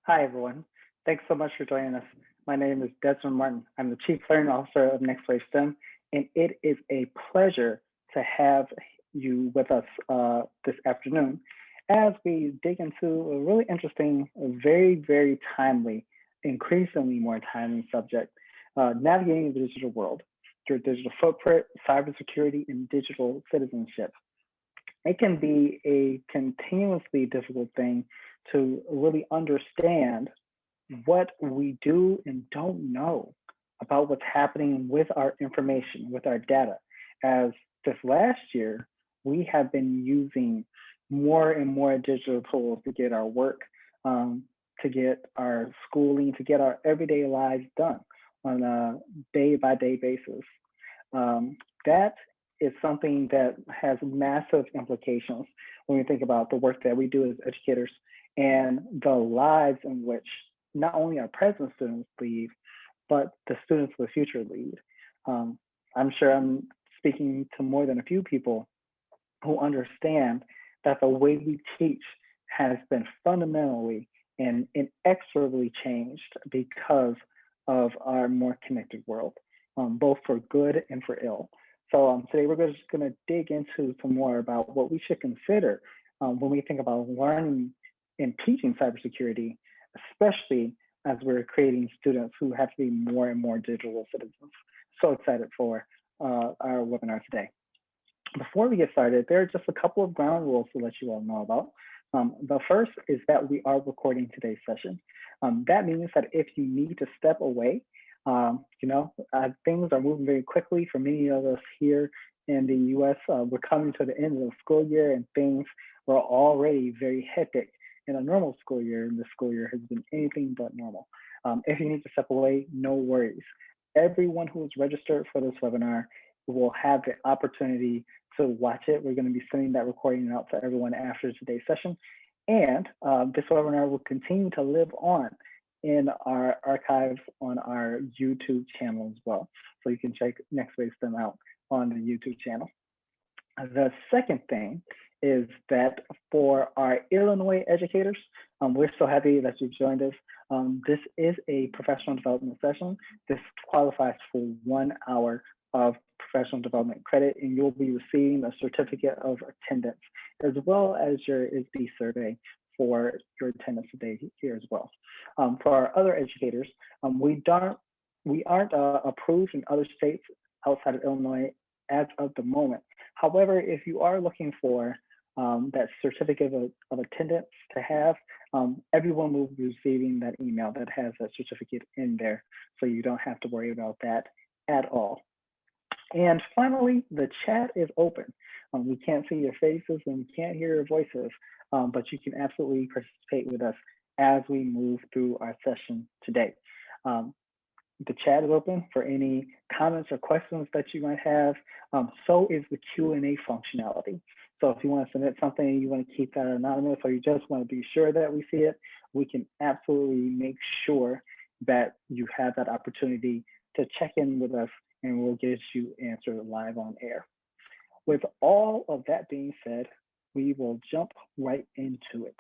Hi, everyone. Thanks so much for joining us. My name is Desmond Martin. I'm the Chief Learning Officer of NextWave STEM, and it is a pleasure to have you with us this afternoon as we dig into a really interesting, very timely, increasingly more timely subject, navigating the digital world through digital footprint, cybersecurity, and digital citizenship. It can be a continuously difficult thing to really understand what we do and don't know about what's happening with our information, with our data. As this last year, we have been using more and more digital tools to get our work, to get our schooling, to get our everyday lives done on a day-by-day basis. That is something that has massive implications when we think about the work that we do as educators and the lives in which not only our present students lead, but the students of the future lead. I'm sure I'm speaking to more than a few people who understand that the way we teach has been fundamentally and inexorably changed because of our more connected world, both for good and for ill. So today we're just going to dig into some more about what we should consider when we think about learning and teaching cybersecurity, especially as we're creating students who have to be more and more digital citizens. So excited for our webinar today. Before we get started, there are just a couple of ground rules to let you all know about. The first is that we are recording today's session. That means that if you need to step away, things are moving very quickly for many of us here in the US. We're coming to the end of the school year and things were already very hectic in a normal school year, and this school year has been anything but normal. If you need to step away, no worries. Everyone who is registered for this webinar will have the opportunity to watch it. We're going to be sending that recording out to everyone after today's session. And this webinar will continue to live on in our archives on our YouTube channel as well. So you can check NextWaveSTEM out on the YouTube channel. The second thing is that for our Illinois educators, we're so happy that you've joined us. This is a professional development session. This qualifies for 1 hour of professional development credit, and you'll be receiving a certificate of attendance, as well as your ISB survey for your attendance today here as well. For our other educators, we aren't approved in other states outside of Illinois as of the moment. However, if you are looking for that certificate of attendance to have, everyone will be receiving that email that has that certificate in there, so you don't have to worry about that at all. And finally, the chat is open. We can't see your faces and we can't hear your voices, but you can absolutely participate with us as we move through our session today. The chat is open for any comments or questions that you might have. So is the Q&A functionality. So if you want to submit something and you want to keep that anonymous, or you just want to be sure that we see it, we can absolutely make sure that you have that opportunity to check in with us, and we'll get you answered live on air. With all of that being said, we will jump right into it.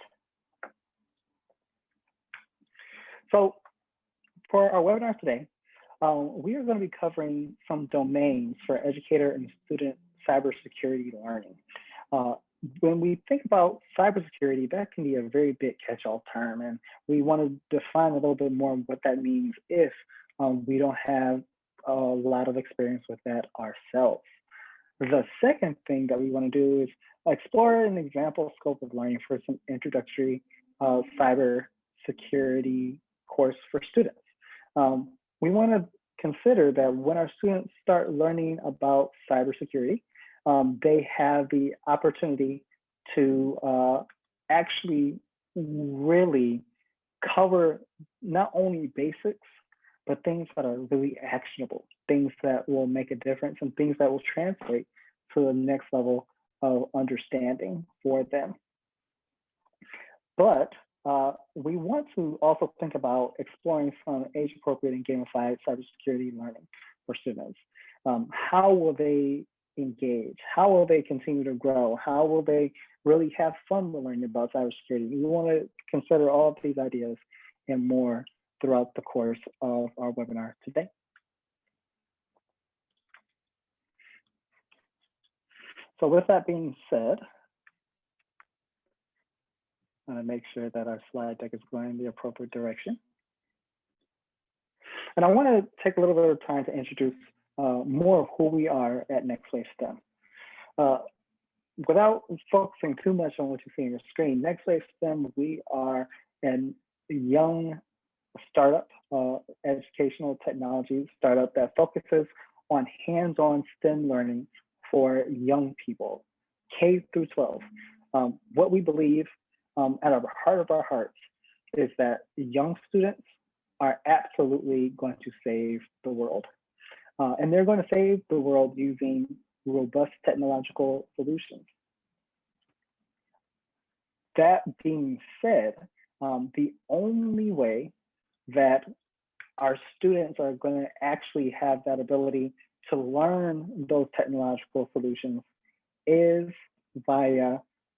So for our webinar today, we are going to be covering some domains for educator and student cybersecurity learning. When we think about cybersecurity, that can be a very big catch-all term, and we want to define a little bit more what that means if we don't have a lot of experience with that ourselves. The second thing that we want to do is explore an example scope of learning for some introductory cyber security course for students. We want to consider that when our students start learning about cybersecurity, they have the opportunity to actually really cover not only basics, but things that are really actionable, things that will make a difference, and things that will translate to the next level of understanding for them. But we want to also think about exploring some age-appropriate and gamified cybersecurity learning for students. How will they engage? How will they continue to grow? How will they really have fun with learning about cybersecurity? We want to consider all of these ideas and more throughout the course of our webinar today. So with that being said, I'm going to make sure that our slide deck is going in the appropriate direction. And I want to take a little bit of time to introduce more of who we are at NextWaveSTEM. Without focusing too much on what you see on your screen, NextWaveSTEM, we are a young startup, educational technology startup that focuses on hands-on STEM learning for young people, K through 12. What we believe at the heart of our hearts is that young students are absolutely going to save the world. And they're going to save the world using robust technological solutions. That being said, the only way that our students are going to actually have that ability to learn those technological solutions is via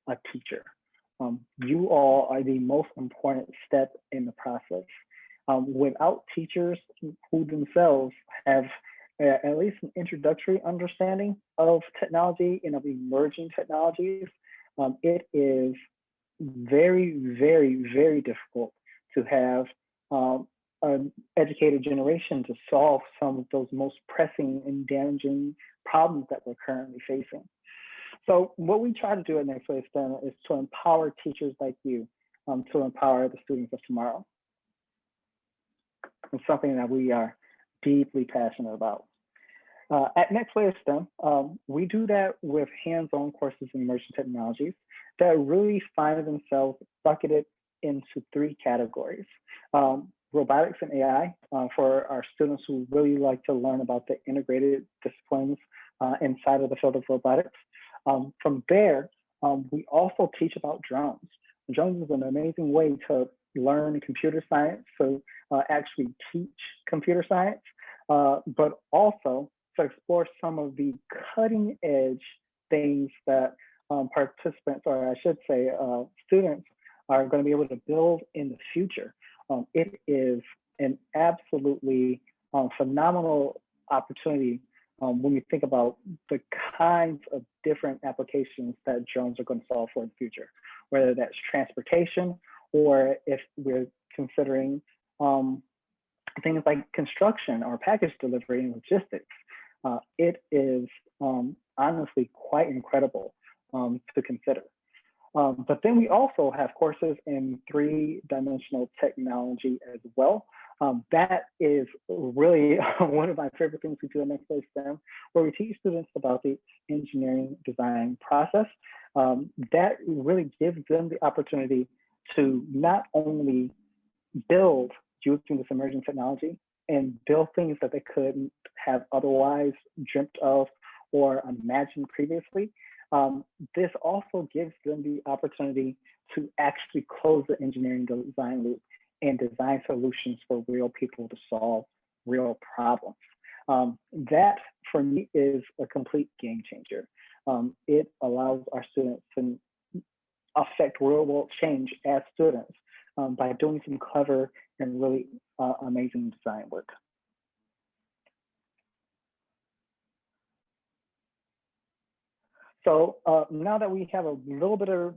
a teacher. You all are the most important step in the process. Without teachers who themselves have at least an introductory understanding of technology and of emerging technologies, it is very, very, very difficult to have an educated generation to solve some of those most pressing and damaging problems that we're currently facing. So what we try to do at NextWaveSTEM is to empower teachers like you to empower the students of tomorrow. It's something that we are deeply passionate about. At NextWaveSTEM, we do that with hands-on courses in emerging technologies that really find themselves bucketed into 3 categories. Robotics and AI for our students who really like to learn about the integrated disciplines inside of the field of robotics. From there, we also teach about drones. Drones is an amazing way to learn computer science, so actually teach computer science, but also to explore some of the cutting edge things that participants, or I should say students, are going to be able to build in the future. It is an absolutely phenomenal opportunity when you think about the kinds of different applications that drones are going to solve for in the future, whether that's transportation or if we're considering things like construction or package delivery and logistics. It is honestly quite incredible to consider. But then we also have courses in 3-dimensional technology as well. That is really one of my favorite things we do at NextWaveSTEM, where we teach students about the engineering design process. That really gives them the opportunity to not only build using this emerging technology and build things that they couldn't have otherwise dreamt of or imagined previously. This also gives them the opportunity to actually close the engineering design loop and design solutions for real people to solve real problems. That, for me, is a complete game changer. It allows our students to affect real world change as students by doing some clever and really amazing design work. So now that we have a little bit of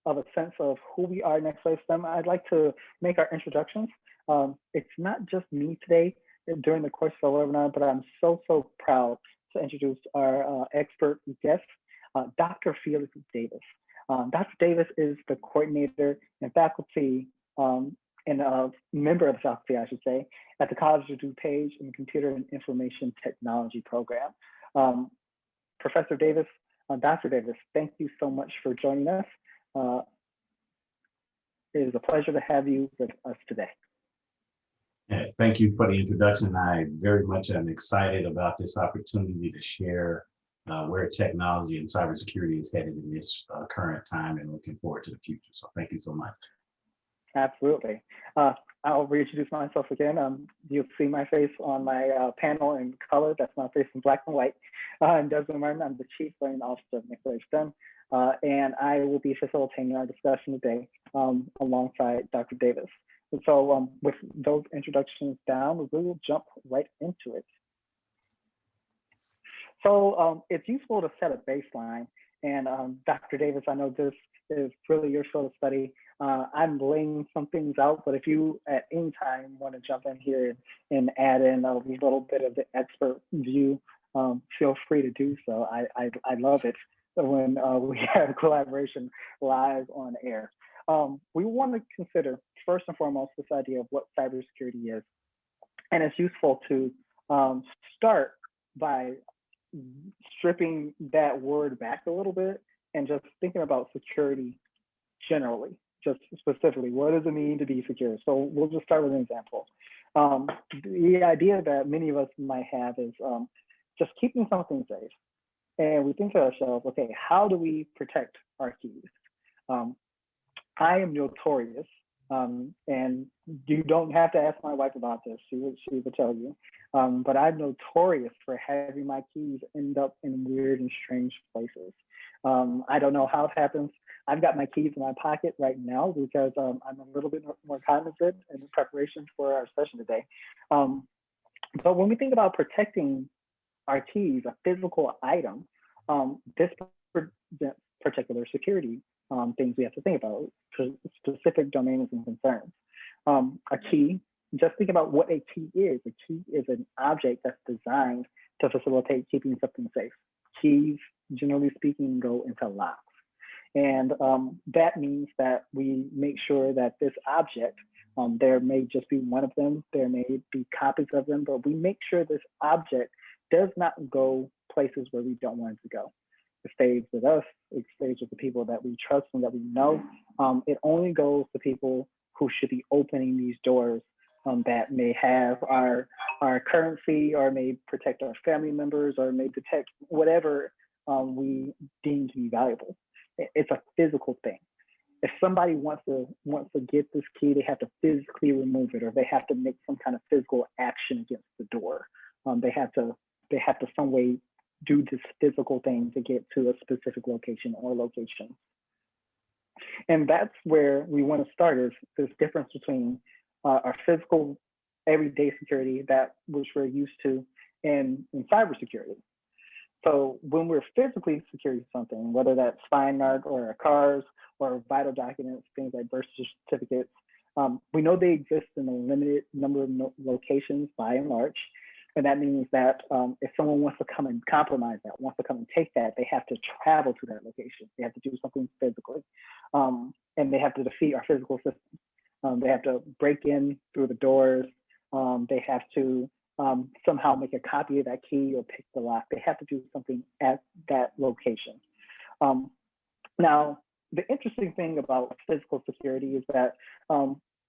a sense of who we are at NextWaveSTEM, I'd like to make our introductions. It's not just me today during the course of our webinar, but I'm so proud to introduce our expert guest, Dr. Felix Davis. Dr. Davis is the coordinator and faculty and a member of the faculty, I should say, at the College of DuPage in the Computer and Information Technology program. Professor Davis, Dr. Davis, thank you so much for joining us. It is a pleasure to have you with us today. Yeah, thank you for the introduction. I very much am excited about this opportunity to share where technology and cybersecurity is headed in this current time, and looking forward to the future. So thank you so much. Absolutely. I'll reintroduce myself again. You'll see my face on my panel in color. That's my face in black and white. I'm Desmond Martin. I'm the Chief Learning Officer of NextWaveSTEM, and I will be facilitating our discussion today alongside Dr. Davis. So with those introductions down, we will jump right into it. So it's useful to set a baseline. And Dr. Davis, I know this is really your field of study. I'm laying some things out, but if you at any time want to jump in here and add in a little bit of the expert view, feel free to do so. I love it when we have collaboration live on air. We want to consider first and foremost this idea of what cybersecurity is. And it's useful to start by stripping that word back a little bit and just thinking about security generally, just specifically, what does it mean to be secure? So we'll just start with an example. The idea that many of us might have is just keeping something safe. And we think to ourselves, okay, how do we protect our keys? I am notorious, and you don't have to ask my wife about this, she would tell you, but I'm notorious for having my keys end up in weird and strange places. I don't know how it happens. I've got my keys in my pocket right now because I'm a little bit more cognizant in preparation for our session today. But when we think about protecting our keys, a physical item, this presents particular security things we have to think about, specific domains and concerns. A key, just think about what a key is. A key is an object that's designed to facilitate keeping something safe. Keys, generally speaking, go into locks. And that means that we make sure that this object, there may just be one of them, there may be copies of them, but we make sure this object does not go places where we don't want it to go. It stays with us, it stays with the people that we trust and that we know. It only goes to people who should be opening these doors that may have our currency or may protect our family members or may detect whatever we deem to be valuable. It's a physical thing. If somebody wants to get this key, they have to physically remove it, or they have to make some kind of physical action against the door. They have to some way do this physical thing to get to a specific location or locations. And that's where we want to start, is this difference between our physical everyday security, that which we're used to, and cybersecurity. So when we're physically securing something, whether that's fine art or our cars or vital documents, things like birth certificates, we know they exist in a limited number of locations by and large. And that means that if someone wants to come and compromise that, wants to come and take that, they have to travel to that location. They have to do something physically. And they have to defeat our physical systems. They have to break in through the doors. They have to somehow make a copy of that key or pick the lock. They have to do something at that location. Now, the interesting thing about physical security is that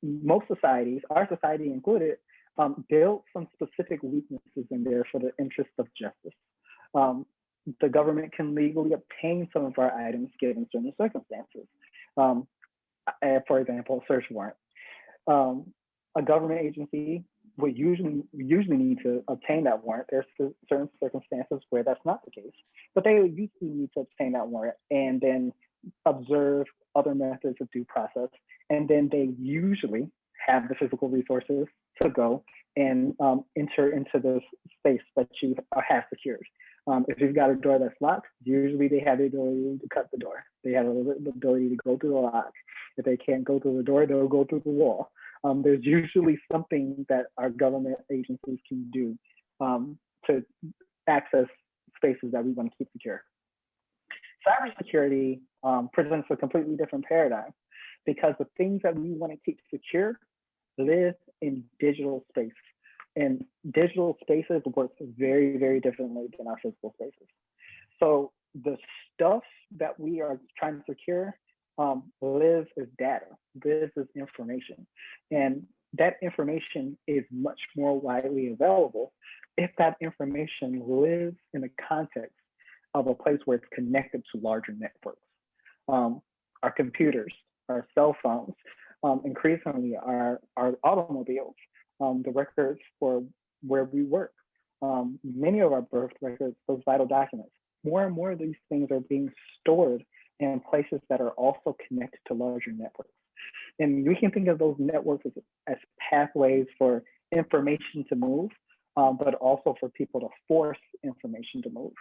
most societies, our society included, build some specific weaknesses in there for the interest of justice. The government can legally obtain some of our items given certain circumstances. For example, a search warrant. A government agency would usually need to obtain that warrant. There's certain circumstances where that's not the case, but they would usually need to obtain that warrant and then observe other methods of due process. And then they usually have the physical resources to go and enter into the space that you have secured. If you've got a door that's locked, usually they have the ability to cut the door. They have the ability to go through the lock. If they can't go through the door, they'll go through the wall. There's usually something that our government agencies can do to access spaces that we want to keep secure. Cybersecurity presents a completely different paradigm, because the things that we want to keep secure live in digital space. And digital spaces work very, very differently than our physical spaces. So the stuff that we are trying to secure lives as data, lives as information. And that information is much more widely available if that information lives in the context of a place where it's connected to larger networks. Our computers, our cell phones, increasingly our automobiles, the records for where we work, many of our birth records, those vital documents. More and more of these things are being stored in places that are also connected to larger networks. And we can think of those networks as pathways for information to move, but also for people to force information to move.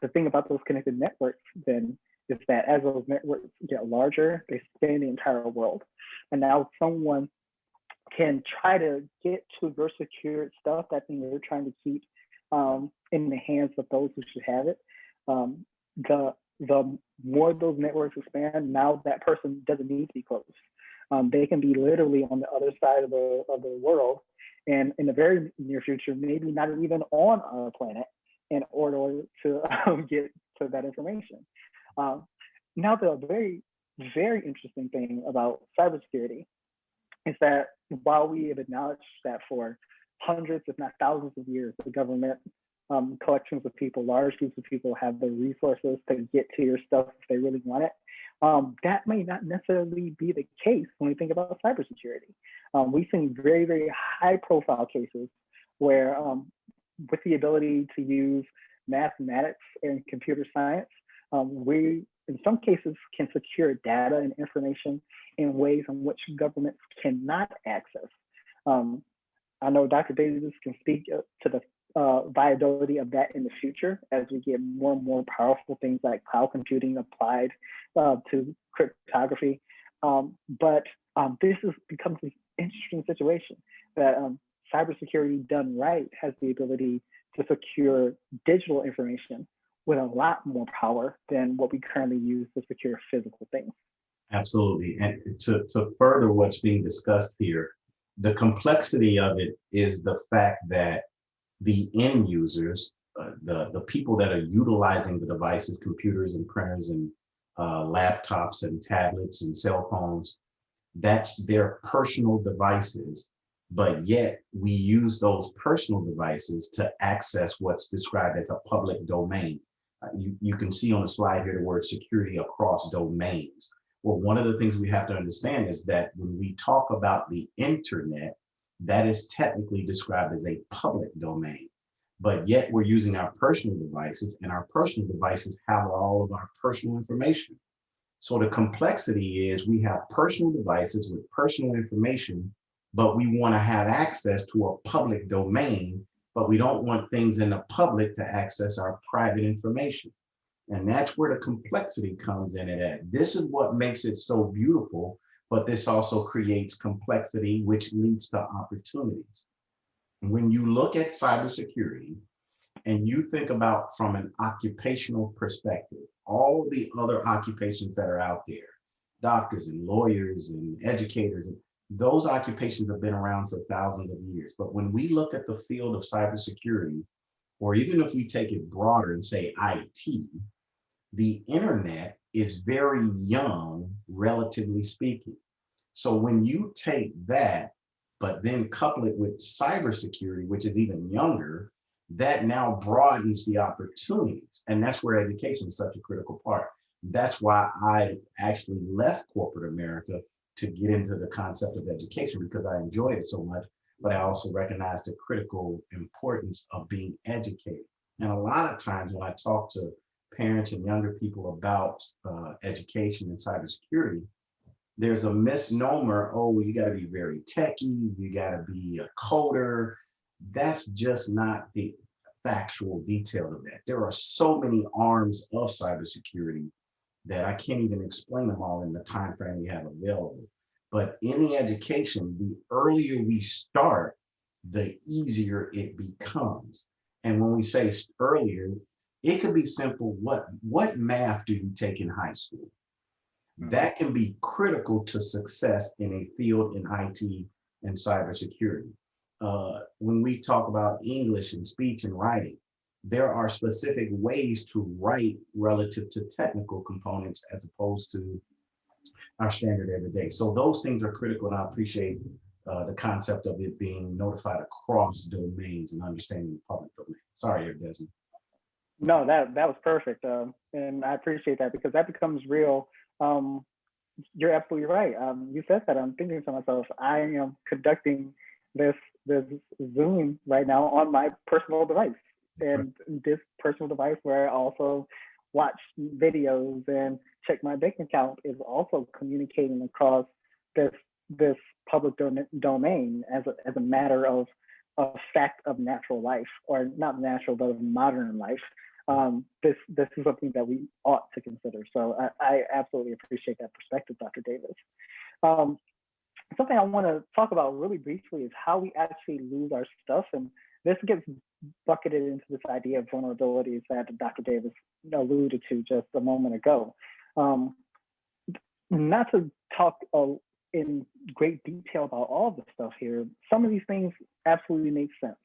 The thing about those connected networks then is that as those networks get larger, they span the entire world. And now someone can try to get to your secured stuff, that thing you're trying to keep in the hands of those who should have it. The more those networks expand, now that person doesn't need to be close. They can be literally on the other side of the world, and in the very near future, maybe not even on our planet, in order to get to that information. Now, the very, very interesting thing about cybersecurity is that while we have acknowledged that for hundreds, if not thousands of years, the government, collections of people, large groups of people have the resources to get to your stuff if they really want it. That may not necessarily be the case when we think about cybersecurity. We've seen very, very high profile cases where with the ability to use mathematics and computer science, we, in some cases, can secure data and information in ways in which governments cannot access. I know Dr. Davis can speak to the viability of that in the future as we get more and more powerful things like cloud computing applied to cryptography. But this becomes an interesting situation that cybersecurity done right has the ability to secure digital information with a lot more power than what we currently use to secure physical things. Absolutely. And to further what's being discussed here, the complexity of it is the fact that the end users, the people that are utilizing the devices, computers and printers and laptops and tablets and cell phones, that's their personal devices. But yet we use those personal devices to access what's described as a public domain. You can see on the slide here the word security across domains. Well, one of the things we have to understand is that when we talk about the internet, that is technically described as a public domain. But yet we're using our personal devices, and our personal devices have all of our personal information. So the complexity is we have personal devices with personal information, but we want to have access to a public domain, but we don't want things in the public to access our private information. And that's where the complexity comes in at. This is what makes it so beautiful, but this also creates complexity, which leads to opportunities. When you look at cybersecurity and you think about from an occupational perspective, all the other occupations that are out there, doctors and lawyers and educators, those occupations have been around for thousands of years. But when we look at the field of cybersecurity, or even if we take it broader and say IT, the internet is very young, relatively speaking. So when you take that, but then couple it with cybersecurity, which is even younger, that now broadens the opportunities. And that's where education is such a critical part. That's why I actually left corporate America to get into the concept of education, because I enjoyed it so much, but I also recognize the critical importance of being educated. And a lot of times when I talk to parents and younger people about education and cybersecurity, there's a misnomer, oh, you got to be very techie, you got to be a coder. That's just not the factual detail of that. There are so many arms of cybersecurity that I can't even explain them all in the time frame we have available. But in the education, the earlier we start, the easier it becomes. And when we say earlier, it could be simple. What math do you take in high school? That can be critical to success in a field in IT and cybersecurity. When we talk about English and speech and writing, there are specific ways to write relative to technical components as opposed to our standard every day. So those things are critical, and I appreciate the concept of it being notified across domains and understanding the public domain. Sorry, Desmond. No, that was perfect, and I appreciate that, because that becomes real. You're absolutely right. You said that. I'm thinking to myself, I am conducting this Zoom right now on my personal device, and this personal device where I also watch videos and check my bank account is also communicating across this public domain as a matter of a fact of natural life, or not natural, but of modern life. This is something that we ought to consider. So I absolutely appreciate that perspective, Dr. Davis. Something I want to talk about really briefly is how we actually lose our stuff. And this gets bucketed into this idea of vulnerabilities that Dr. Davis alluded to just a moment ago. Not to talk in great detail about all of the stuff here, some of these things absolutely make sense.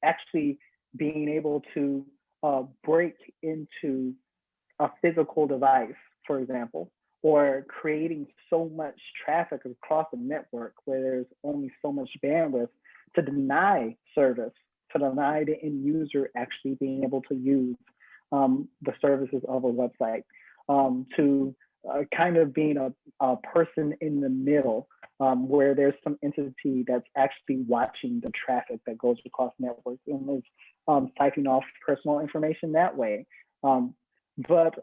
Actually being able to break into a physical device, for example, or creating so much traffic across the network where there's only so much bandwidth to deny service, to deny the end user actually being able to use the services of a website, to kind of being a person in the middle, where there's some entity that's actually watching the traffic that goes across networks and is siphoning off personal information that way. But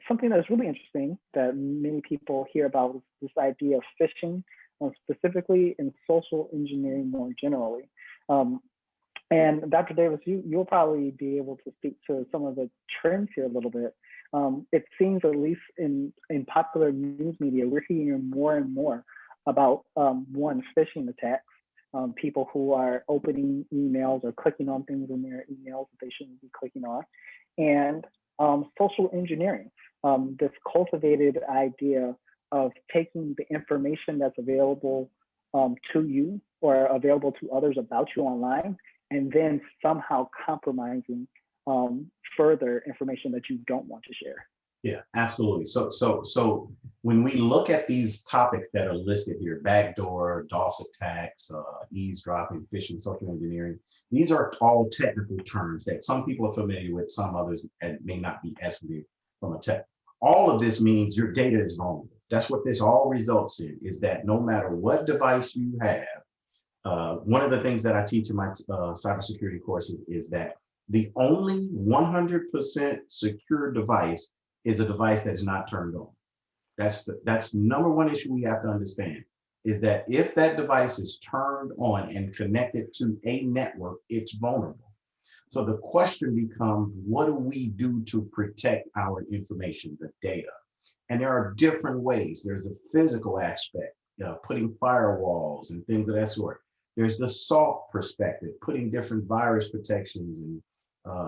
something that's really interesting that many people hear about is this idea of phishing, specifically in social engineering more generally. And Dr. Davis, you'll probably be able to speak to some of the trends here a little bit. It seems, at least in popular news media, we're hearing more and more about phishing attacks, people who are opening emails or clicking on things in their emails that they shouldn't be clicking on, and social engineering, this cultivated idea of taking the information that's available to you or available to others about you online, and then somehow compromising further information that you don't want to share. Yeah, absolutely. So when we look at these topics that are listed here, backdoor, DOS attacks, eavesdropping, phishing, social engineering, these are all technical terms that some people are familiar with, some others may not be as familiar from a tech. All of this means your data is vulnerable. That's what this all results in, is that no matter what device you have, one of the things that I teach in my cybersecurity courses is that the only 100% secure device is a device that is not turned on. That's number one issue we have to understand, is that if that device is turned on and connected to a network, it's vulnerable. So the question becomes, what do we do to protect our information, the data? And there are different ways. There's the physical aspect, putting firewalls and things of that sort. There's the soft perspective, putting different virus protections and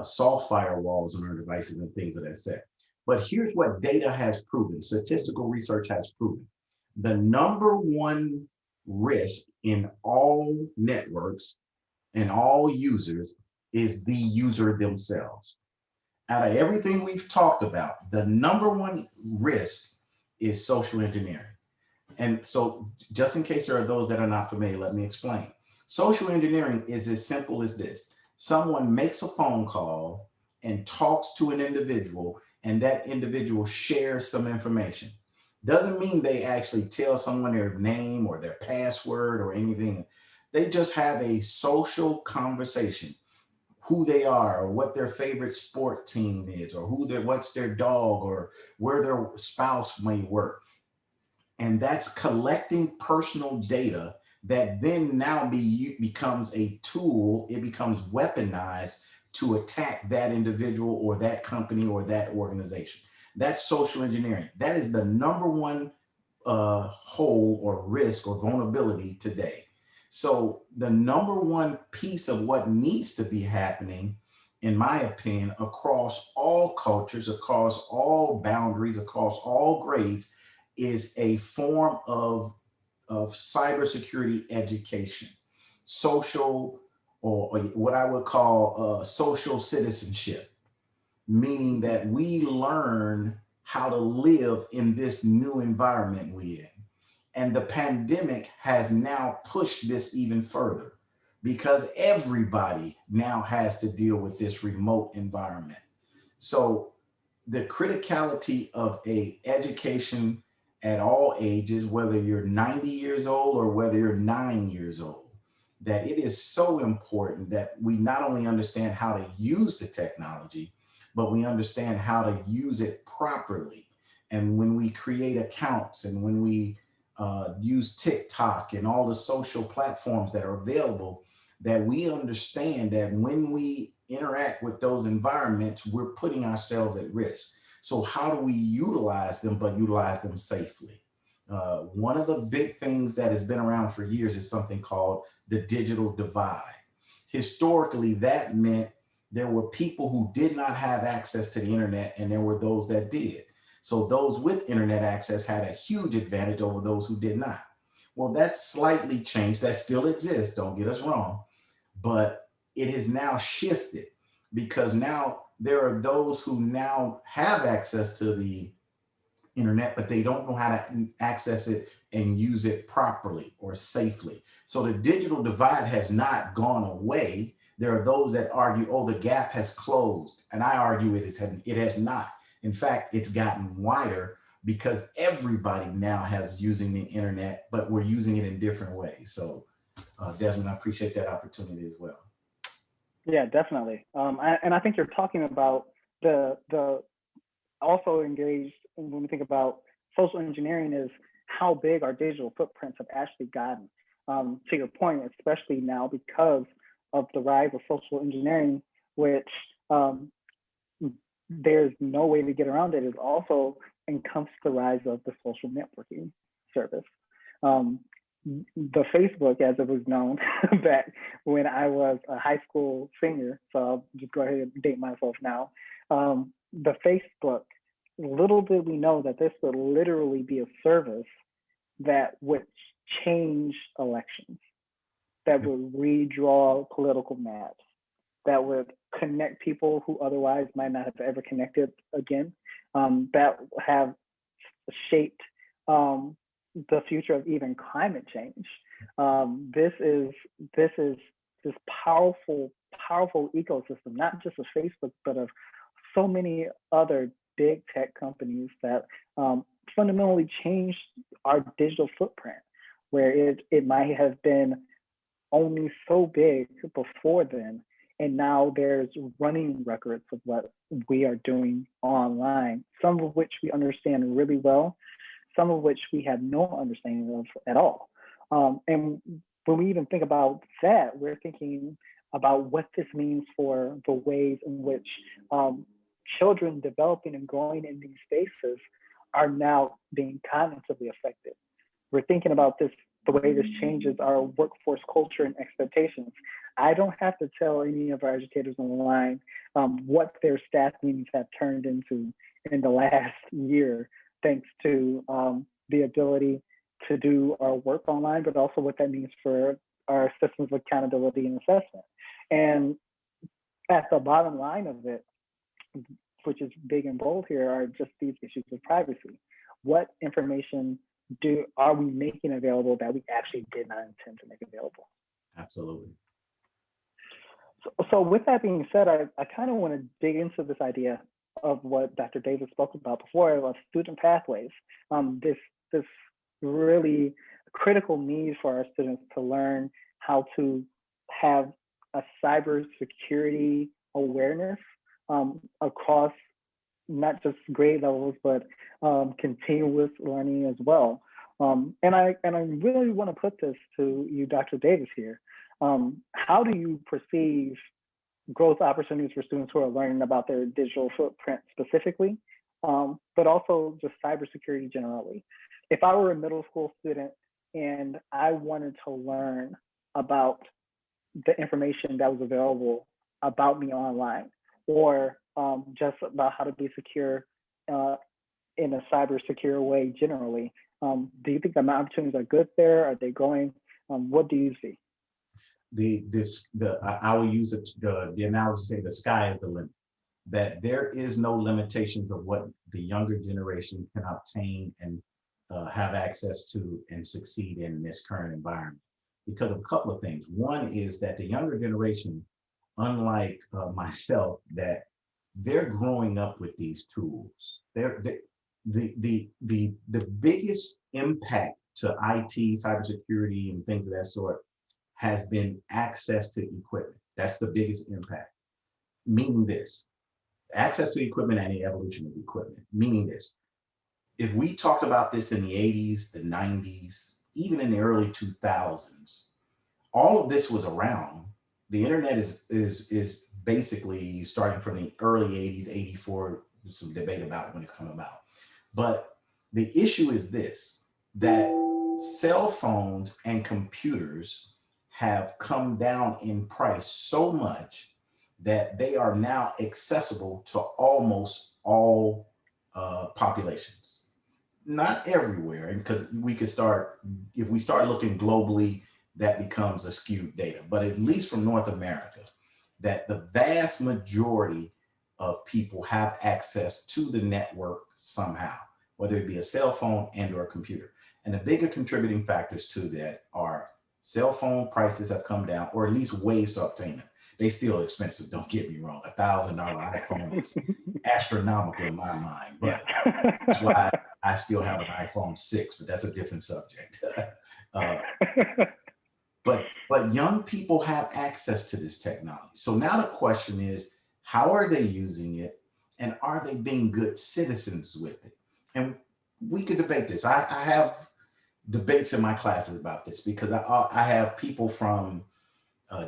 soft firewalls on our devices and things of that sort. But here's what data has proven, statistical research has proven. The number one risk in all networks and all users is the user themselves. Out of everything we've talked about, the number one risk is social engineering. And so just in case there are those that are not familiar, let me explain. Social engineering is as simple as this. Someone makes a phone call and talks to an individual, and that individual shares some information. Doesn't mean they actually tell someone their name or their password or anything. They just have a social conversation, who they are or what their favorite sport team is, or what's their dog, or where their spouse may work. And that's collecting personal data that then now becomes a tool. It becomes weaponized to attack that individual or that company or that organization. That's social engineering. That is the number one hole or risk or vulnerability today. So the number one piece of what needs to be happening, in my opinion, across all cultures, across all boundaries, across all grades, is a form of cybersecurity education, social, or what I would call social citizenship, meaning that we learn how to live in this new environment we're in. And the pandemic has now pushed this even further, because everybody now has to deal with this remote environment. So the criticality of a education at all ages, whether you're 90 years old or whether you're 9 years old, that it is so important that we not only understand how to use the technology, but we understand how to use it properly. And when we create accounts and when we use TikTok and all the social platforms that are available, that we understand that when we interact with those environments, we're putting ourselves at risk. So how do we utilize them, but utilize them safely? One of the big things that has been around for years is something called the digital divide. Historically, that meant there were people who did not have access to the internet, and there were those that did. So those with internet access had a huge advantage over those who did not. Well, that's slightly changed. That still exists, don't get us wrong, but it has now shifted, because now there are those who now have access to the internet, but they don't know how to access it and use it properly or safely. So the digital divide has not gone away. There are those that argue, oh, the gap has closed. And I argue it has not. In fact, it's gotten wider, because everybody now has using the internet, but we're using it in different ways. So Desmond, I appreciate that opportunity as well. Yeah, definitely. And I think you're talking about the also engaged when we think about social engineering is how big our digital footprints have actually gotten. To your point, especially now because of the rise of social engineering, which there's no way to get around it. It also encompasses the rise of the social networking service. The Facebook, as it was known back when I was a high school senior, so I'll just go ahead and date myself now. The Facebook, little did we know that this would literally be a service that would change elections, that would redraw political maps, that would connect people who otherwise might not have ever connected again, that have shaped the future of even climate change. This is this powerful ecosystem, not just of Facebook, but of so many other big tech companies that fundamentally changed our digital footprint, where it might have been only so big before then, and now there's running records of what we are doing online, some of which we understand really well, some of which we have no understanding of at all. And when we even think about that, we're thinking about what this means for the ways in which children developing and growing in these spaces are now being cognitively affected. We're thinking about this, the way this changes our workforce culture and expectations. I don't have to tell any of our educators on the line what their staff meetings have turned into in the last year, thanks to the ability to do our work online, but also what that means for our systems of accountability and assessment. And at the bottom line of it, which is big and bold here, are just these issues of privacy. What information are we making available that we actually did not intend to make available? Absolutely. So with that being said, I kind of want to dig into this idea of what Dr. Davis spoke about before, of student pathways. This really critical need for our students to learn how to have a cybersecurity awareness across not just grade levels, but continuous learning as well. And I really want to put this to you, Dr. Davis, here. How do you perceive growth opportunities for students who are learning about their digital footprint specifically, but also just cybersecurity generally? If I were a middle school student and I wanted to learn about the information that was available about me online, or just about how to be secure in a cyber secure way generally, do you think that my opportunities are good there? Are they growing? What do you see? I will use the analogy, say the sky is the limit, that there is no limitations of what the younger generation can obtain and have access to and succeed in this current environment, because of a couple of things. One is that the younger generation, unlike myself, that they're growing up with these tools. The biggest impact to IT, cybersecurity, and things of that sort has been access to equipment. That's the biggest impact. Meaning this, access to equipment and the evolution of equipment. Meaning this, if we talked about this in the 80s, the 90s, even in the early 2000s, all of this was around. The internet is basically starting from the early 80s, 84. There's some debate about when it's come about. But the issue is this, that cell phones and computers have come down in price so much that they are now accessible to almost all populations. Not everywhere, and because we could start, if we start looking globally, that becomes a skewed data, but at least from North America, that the vast majority of people have access to the network somehow, whether it be a cell phone and or a computer. And the bigger contributing factors to that are cell phone prices have come down, or at least ways to obtain them. They still expensive, don't get me wrong. $1,000 iPhone is astronomical in my mind, but that's why I still have an iPhone 6, but that's a different subject. uh, but young people have access to this technology. So now the question is, how are they using it, and are they being good citizens with it? And we could debate this. I have debates in my classes about this because I have people from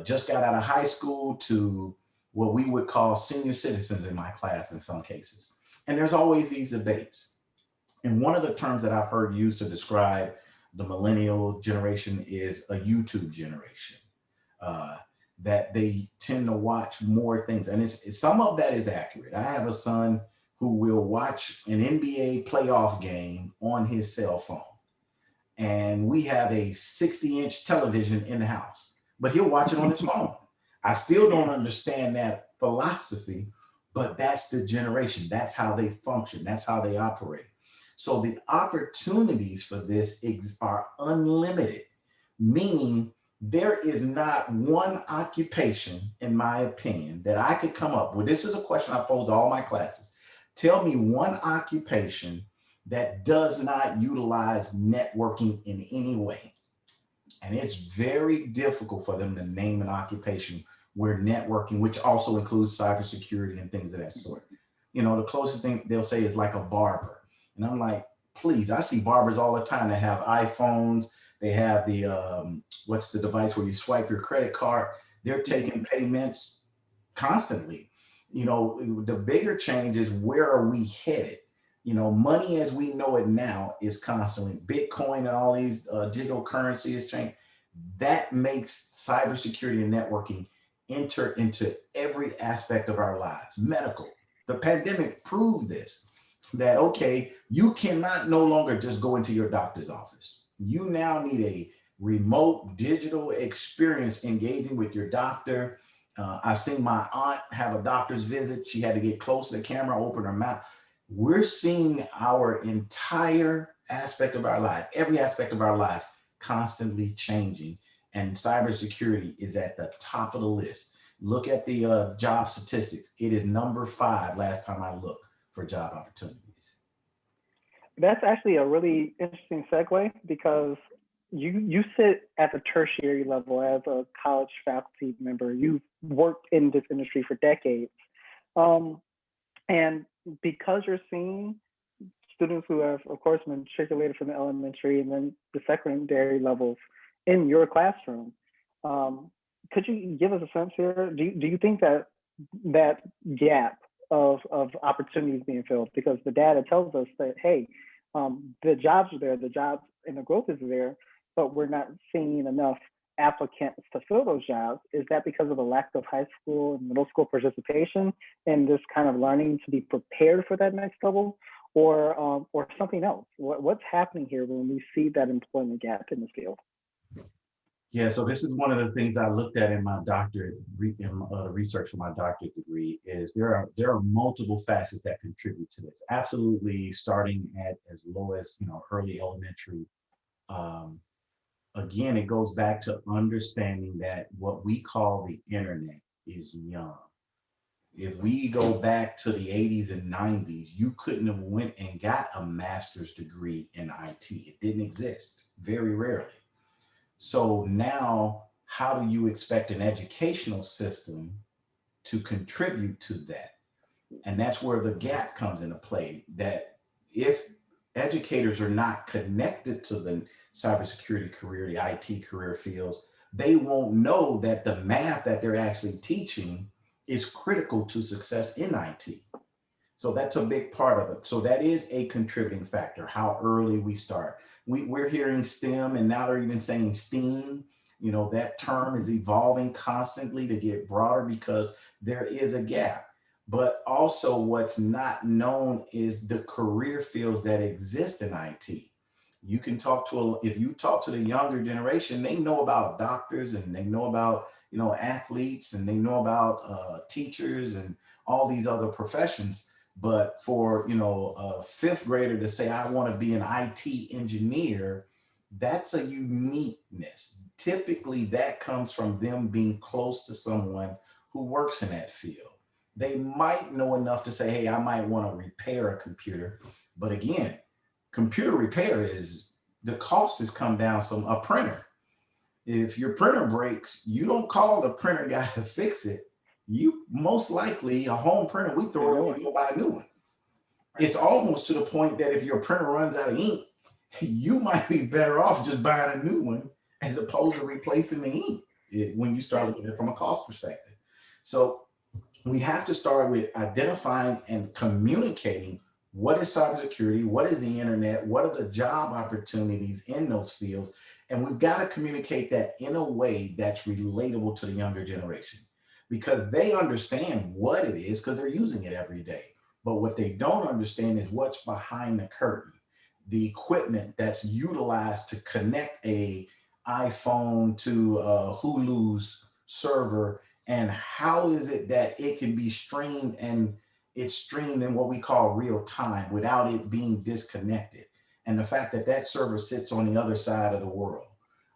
just got out of high school to what we would call senior citizens in my class in some cases. And there's always these debates. And one of the terms that I've heard used to describe the millennial generation is a YouTube generation. Uh, that they tend to watch more things, and some of that is accurate. I have a son who will watch an NBA playoff game on his cell phone, and we have a 60-inch television in the house, but he'll watch it on his phone. I still don't understand that philosophy, but that's the generation. That's how they function. That's how they operate. So the opportunities for this are unlimited, meaning there is not one occupation, in my opinion, that I could come up with. This is a question I pose to all my classes. Tell me one occupation that does not utilize networking in any way. And it's very difficult for them to name an occupation where networking, which also includes cybersecurity and things of that sort. You know, the closest thing they'll say is like a barber. And I'm like, please, I see barbers all the time that have iPhones. They have the, what's the device where you swipe your credit card? They're taking payments constantly. You know, the bigger change is, where are we headed? You know, money as we know it now is constantly Bitcoin, and all these digital currencies change. That makes cybersecurity and networking enter into every aspect of our lives. Medical, the pandemic proved this, that, okay, you cannot no longer just go into your doctor's office. You now need a remote digital experience engaging with your doctor. I've seen my aunt have a doctor's visit. She had to get close to the camera, open her mouth. We're seeing our entire aspect of our life, every aspect of our lives, constantly changing. And cybersecurity is at the top of the list. Look at the job statistics. It is number 5 last time I looked for job opportunities. That's actually a really interesting segue, because you sit at the tertiary level as a college faculty member. You've worked in this industry for decades. And because you're seeing students who have, of course, matriculated from the elementary and then the secondary levels in your classroom, could you give us a sense here? Do you think that that gap of opportunities being filled, because the data tells us that, hey, the jobs are there, the jobs and the growth is there, but we're not seeing enough applicants to fill those jobs? Is that because of a lack of high school and middle school participation and this kind of learning to be prepared for that next level, or something else? What's happening here when we see that employment gap in this field? Yeah, so this is one of the things I looked at in my doctorate, research for my doctorate degree, is there are multiple facets that contribute to this. Absolutely, starting at as low as, early elementary. Again, it goes back to understanding that what we call the internet is young. If we go back to the 80s and 90s, you couldn't have went and got a master's degree in IT. It didn't exist, very rarely. So now, how do you expect an educational system to contribute to that? And that's where the gap comes into play, that if educators are not connected to the cybersecurity career, the IT career fields, they won't know that the math that they're actually teaching is critical to success in IT. So that's a big part of it. So that is a contributing factor, how early we start. We're hearing STEM and now they're even saying STEAM. You know, that term is evolving constantly to get broader because there is a gap. But also what's not known is the career fields that exist in IT. You can talk to, if you talk to the younger generation, they know about doctors and they know about, you know, athletes and they know about teachers and all these other professions. But for, you know, a fifth grader to say, I want to be an IT engineer, that's a uniqueness. Typically, that comes from them being close to someone who works in that field. They might know enough to say, hey, I might want to repair a computer. But again, computer repair is, the cost has come down some. A printer, if your printer breaks, you don't call the printer guy to fix it. You most likely, a home printer, we throw it away and go buy a new one. It's almost to the point that if your printer runs out of ink, you might be better off just buying a new one as opposed to replacing the ink when you start looking at it from a cost perspective. So we have to start with identifying and communicating what is cybersecurity, what is the internet, what are the job opportunities in those fields, and we've got to communicate that in a way that's relatable to the younger generation because they understand what it is because they're using it every day. But what they don't understand is what's behind the curtain, the equipment that's utilized to connect a iPhone to Hulu's server, and how is it that it can be streamed and it's streamed in what we call real time without it being disconnected. And the fact that that server sits on the other side of the world.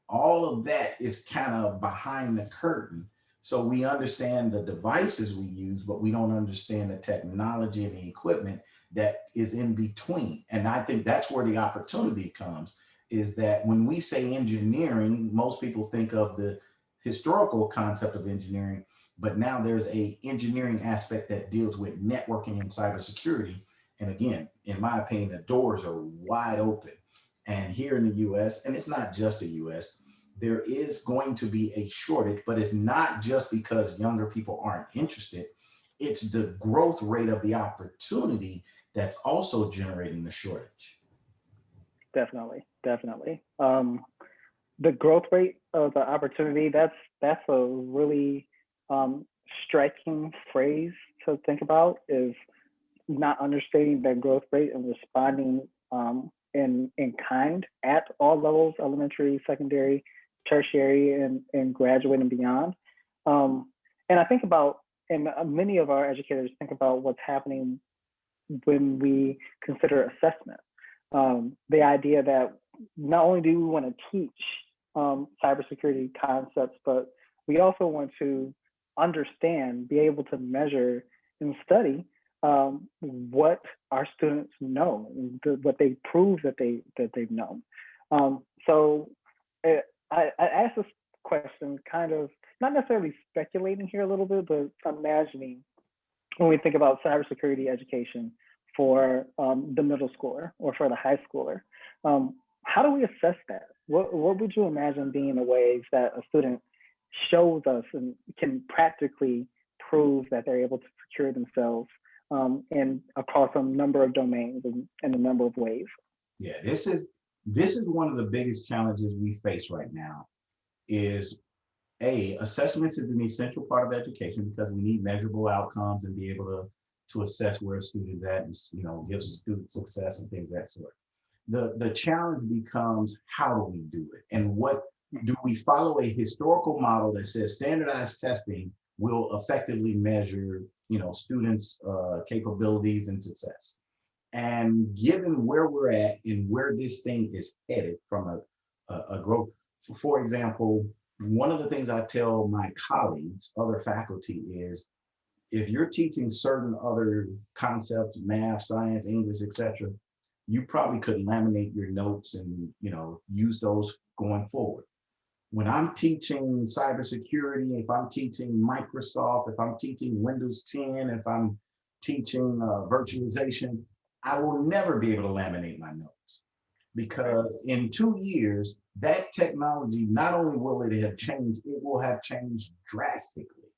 All of that is kind of behind the curtain. So we understand the devices we use, but we don't understand the technology and the equipment that is in between. And I think that's where the opportunity comes, is that when we say engineering, most people think of the historical concept of engineering, but now there's a engineering aspect that deals with networking and cybersecurity. And again, in my opinion, the doors are wide open. And here in the US, and it's not just the US, there is going to be a shortage, but it's not just because younger people aren't interested. It's the growth rate of the opportunity that's also generating the shortage. Definitely, definitely. The growth rate of the opportunity, that's a really striking phrase to think about, is not understanding that growth rate and responding in kind at all levels, elementary, secondary, tertiary, and graduate and beyond. And I think about, and many of our educators think about what's happening when we consider assessment. The idea that not only do we want to teach cybersecurity concepts, but we also want to understand, be able to measure and study what our students know, what they prove that they've known. So I asked this question kind of not necessarily speculating here a little bit, but imagining when we think about cybersecurity education for the middle schooler or for the high schooler. How do we assess that? What would you imagine being the ways that a student shows us and can practically prove that they're able to secure themselves and across a number of domains and in a number of ways? Yeah, this is one of the biggest challenges we face right now. Is assessments is an essential part of education because we need measurable outcomes and be able to assess where a student's at and, you know, give student success and things of that sort. The challenge becomes, how do we do it? And what do we follow? A historical model that says standardized testing will effectively measure, you know, students' capabilities and success. And given where we're at and where this thing is headed from a growth, for example, one of the things I tell my colleagues, other faculty, is if you're teaching certain other concepts, math, science, English, etc., you probably could laminate your notes and, you know, use those going forward. When I'm teaching cybersecurity, if I'm teaching Microsoft, if I'm teaching Windows 10, if I'm teaching virtualization, I will never be able to laminate my notes because in 2 years, that technology, not only will it have changed, it will have changed drastically.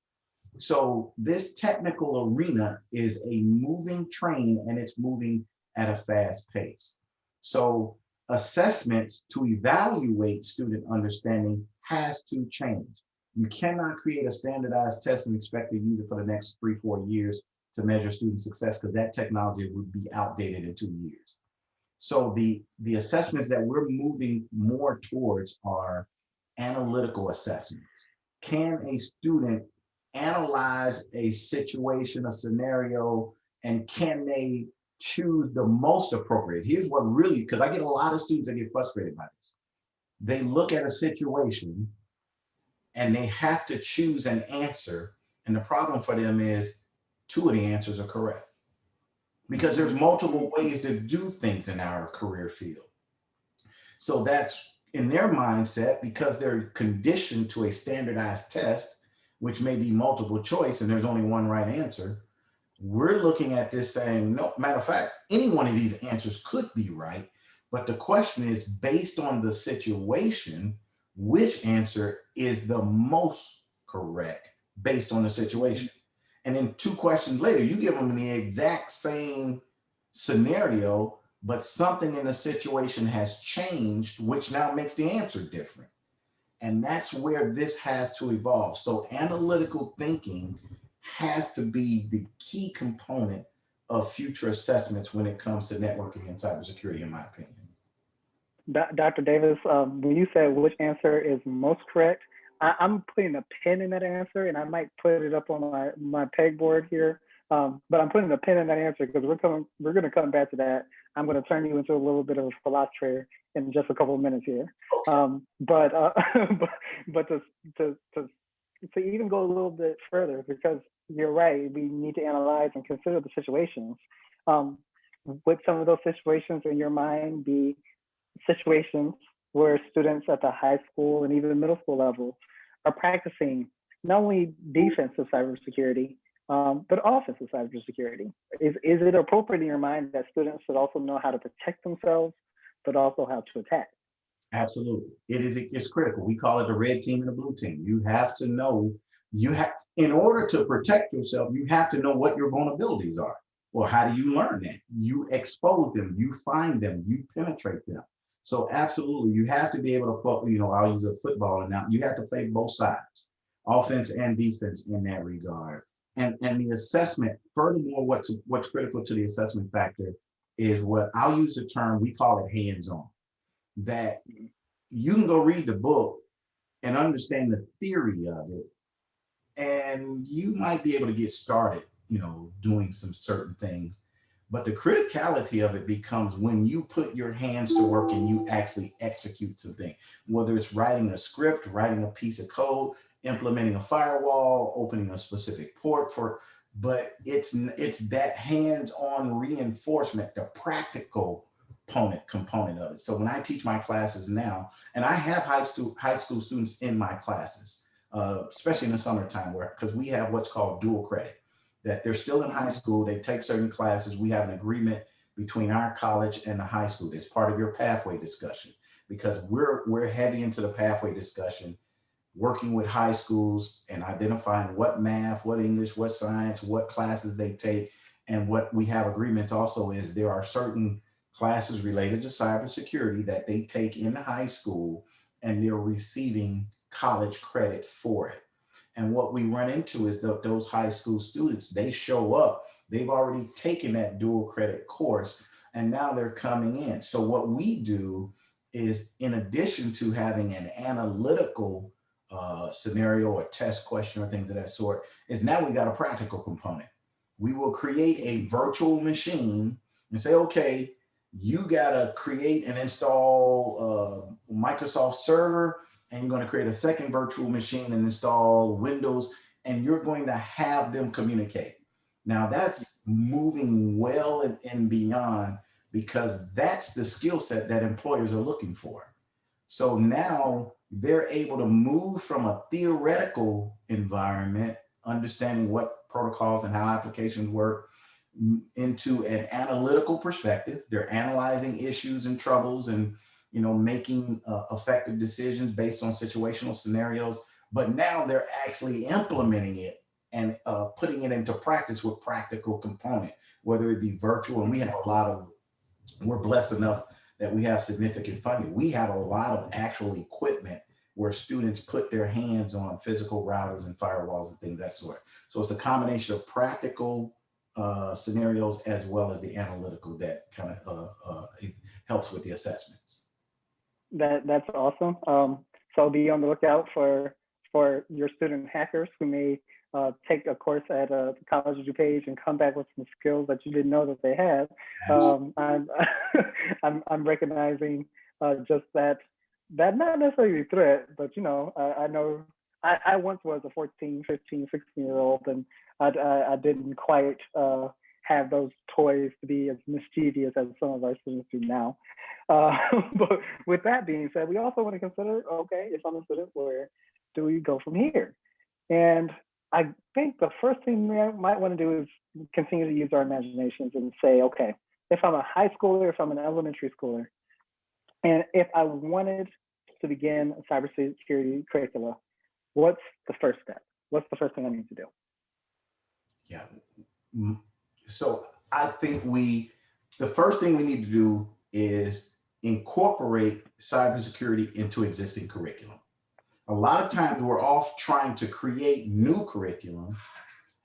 So this technical arena is a moving train and it's moving at a fast pace. So assessments to evaluate student understanding has to change. You cannot create a standardized test and expect to use it for the next 3, 4 years to measure student success because that technology would be outdated in 2 years. So the assessments that we're moving more towards are analytical assessments. Can a student analyze a situation, a scenario, and can they choose the most appropriate? Here's what really, because I get a lot of students that get frustrated by this. They look at a situation and they have to choose an answer. And the problem for them is 2 of the answers are correct because there's multiple ways to do things in our career field. So that's in their mindset because they're conditioned to a standardized test, which may be multiple choice and there's only one right answer. We're looking at this saying, no, matter of fact, any one of these answers could be right. But the question is based on the situation, which answer is the most correct based on the situation? And then 2 questions later, you give them the exact same scenario, but something in the situation has changed, which now makes the answer different. And that's where this has to evolve. So analytical thinking has to be the key component of future assessments when it comes to networking and cybersecurity, in my opinion. Dr. Davis, when you said which answer is most correct, I'm putting a pin in that answer, and I might put it up on my pegboard here. But I'm putting a pin in that answer because we're going to come back to that. I'm going to turn you into a little bit of a philosopher in just a couple of minutes here. But to even go a little bit further, because you're right, we need to analyze and consider the situations. Would some of those situations in your mind be situations where students at the high school and even middle school level are practicing not only defensive cybersecurity, but offensive cybersecurity? Is it appropriate in your mind that students should also know how to protect themselves, but also how to attack? Absolutely. It's critical. We call it the red team and the blue team. You have to know, in order to protect yourself, you have to know what your vulnerabilities are. Well, how do you learn that? You expose them, you find them, you penetrate them. So absolutely, you have to be able to play, I'll use a football and now you have to play both sides, offense and defense in that regard. And the assessment, furthermore, what's critical to the assessment factor is what I'll use the term, we call it hands-on. That you can go read the book and understand the theory of it, and you might be able to get started, doing some certain things. But the criticality of it becomes when you put your hands to work and you actually execute something, whether it's writing a script, writing a piece of code, implementing a firewall, opening a specific port but it's that hands-on reinforcement, the practical component of it. So when I teach my classes now, and I have high school students in my classes, especially in the summertime, because we have what's called dual credit, that they're still in high school, they take certain classes. We have an agreement between our college and the high school. It's part of your pathway discussion because we're heavy into the pathway discussion, working with high schools and identifying what math, what English, what science, what classes they take. And what we have agreements also is there are certain classes related to cybersecurity that they take in high school and they're receiving college credit for it. And what we run into is that those high school students, they show up, they've already taken that dual credit course, and now they're coming in. So what we do is, in addition to having an analytical scenario or test question or things of that sort, is now we got a practical component. We will create a virtual machine and say, okay, you got to create and install Microsoft Server, and you're going to create a second virtual machine and install Windows, and you're going to have them communicate. Now that's moving well and beyond, because that's the skill set that employers are looking for. So now they're able to move from a theoretical environment, understanding what protocols and how applications work, into an analytical perspective. They're analyzing issues and troubles and, making effective decisions based on situational scenarios. But now they're actually implementing it and putting it into practice with practical component, whether it be virtual. And we have we're blessed enough that we have significant funding. We have a lot of actual equipment where students put their hands on physical routers and firewalls and things of that sort. So it's a combination of practical scenarios as well as the analytical that kind of helps with the assessments. That's awesome. So be on the lookout for your student hackers who may take a course at the College of DuPage and come back with some skills that you didn't know that they had. I'm recognizing just that not necessarily a threat, but I know I once was a 14, 15, 16-year-old, and I didn't quite have those toys to be as mischievous as some of our students do now. But with that being said, we also want to consider, okay, if I'm a student, where do we go from here? And I think the first thing we might want to do is continue to use our imaginations and say, okay, if I'm a high schooler, if I'm an elementary schooler, and if I wanted to begin a cybersecurity curricula, what's the first step? What's the first thing I need to do? Yeah. So I think the first thing we need to do is incorporate cybersecurity into existing curriculum. A lot of times we're off trying to create new curriculum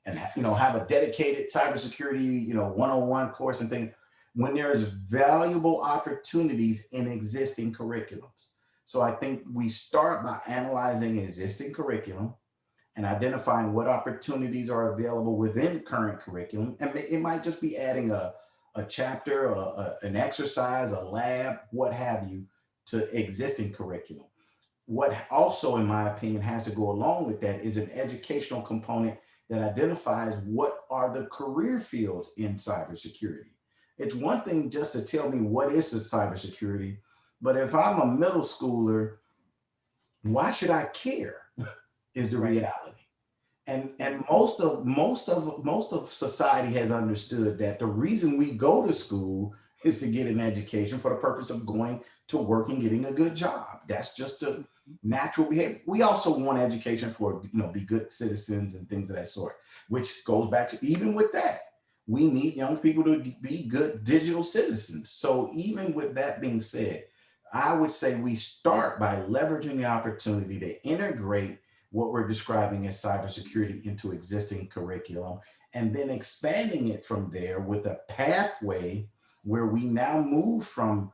and have a dedicated cybersecurity 101 course and things when there's valuable opportunities in existing curriculums. So I think we start by analyzing existing curriculum and identifying what opportunities are available within current curriculum. And it might just be adding a chapter, an exercise, a lab, what have you, to existing curriculum. What also, in my opinion, has to go along with that is an educational component that identifies what are the career fields in cybersecurity. It's one thing just to tell me what is cybersecurity, but if I'm a middle schooler, why should I care? Is the reality. And most of society has understood that the reason we go to school is to get an education for the purpose of going to work and getting a good job. That's just a natural behavior. We also want education for, be good citizens and things of that sort, which goes back to, even with that, we need young people to be good digital citizens. So even with that being said, I would say we start by leveraging the opportunity to integrate what we're describing as cybersecurity into existing curriculum, and then expanding it from there with a pathway where we now move from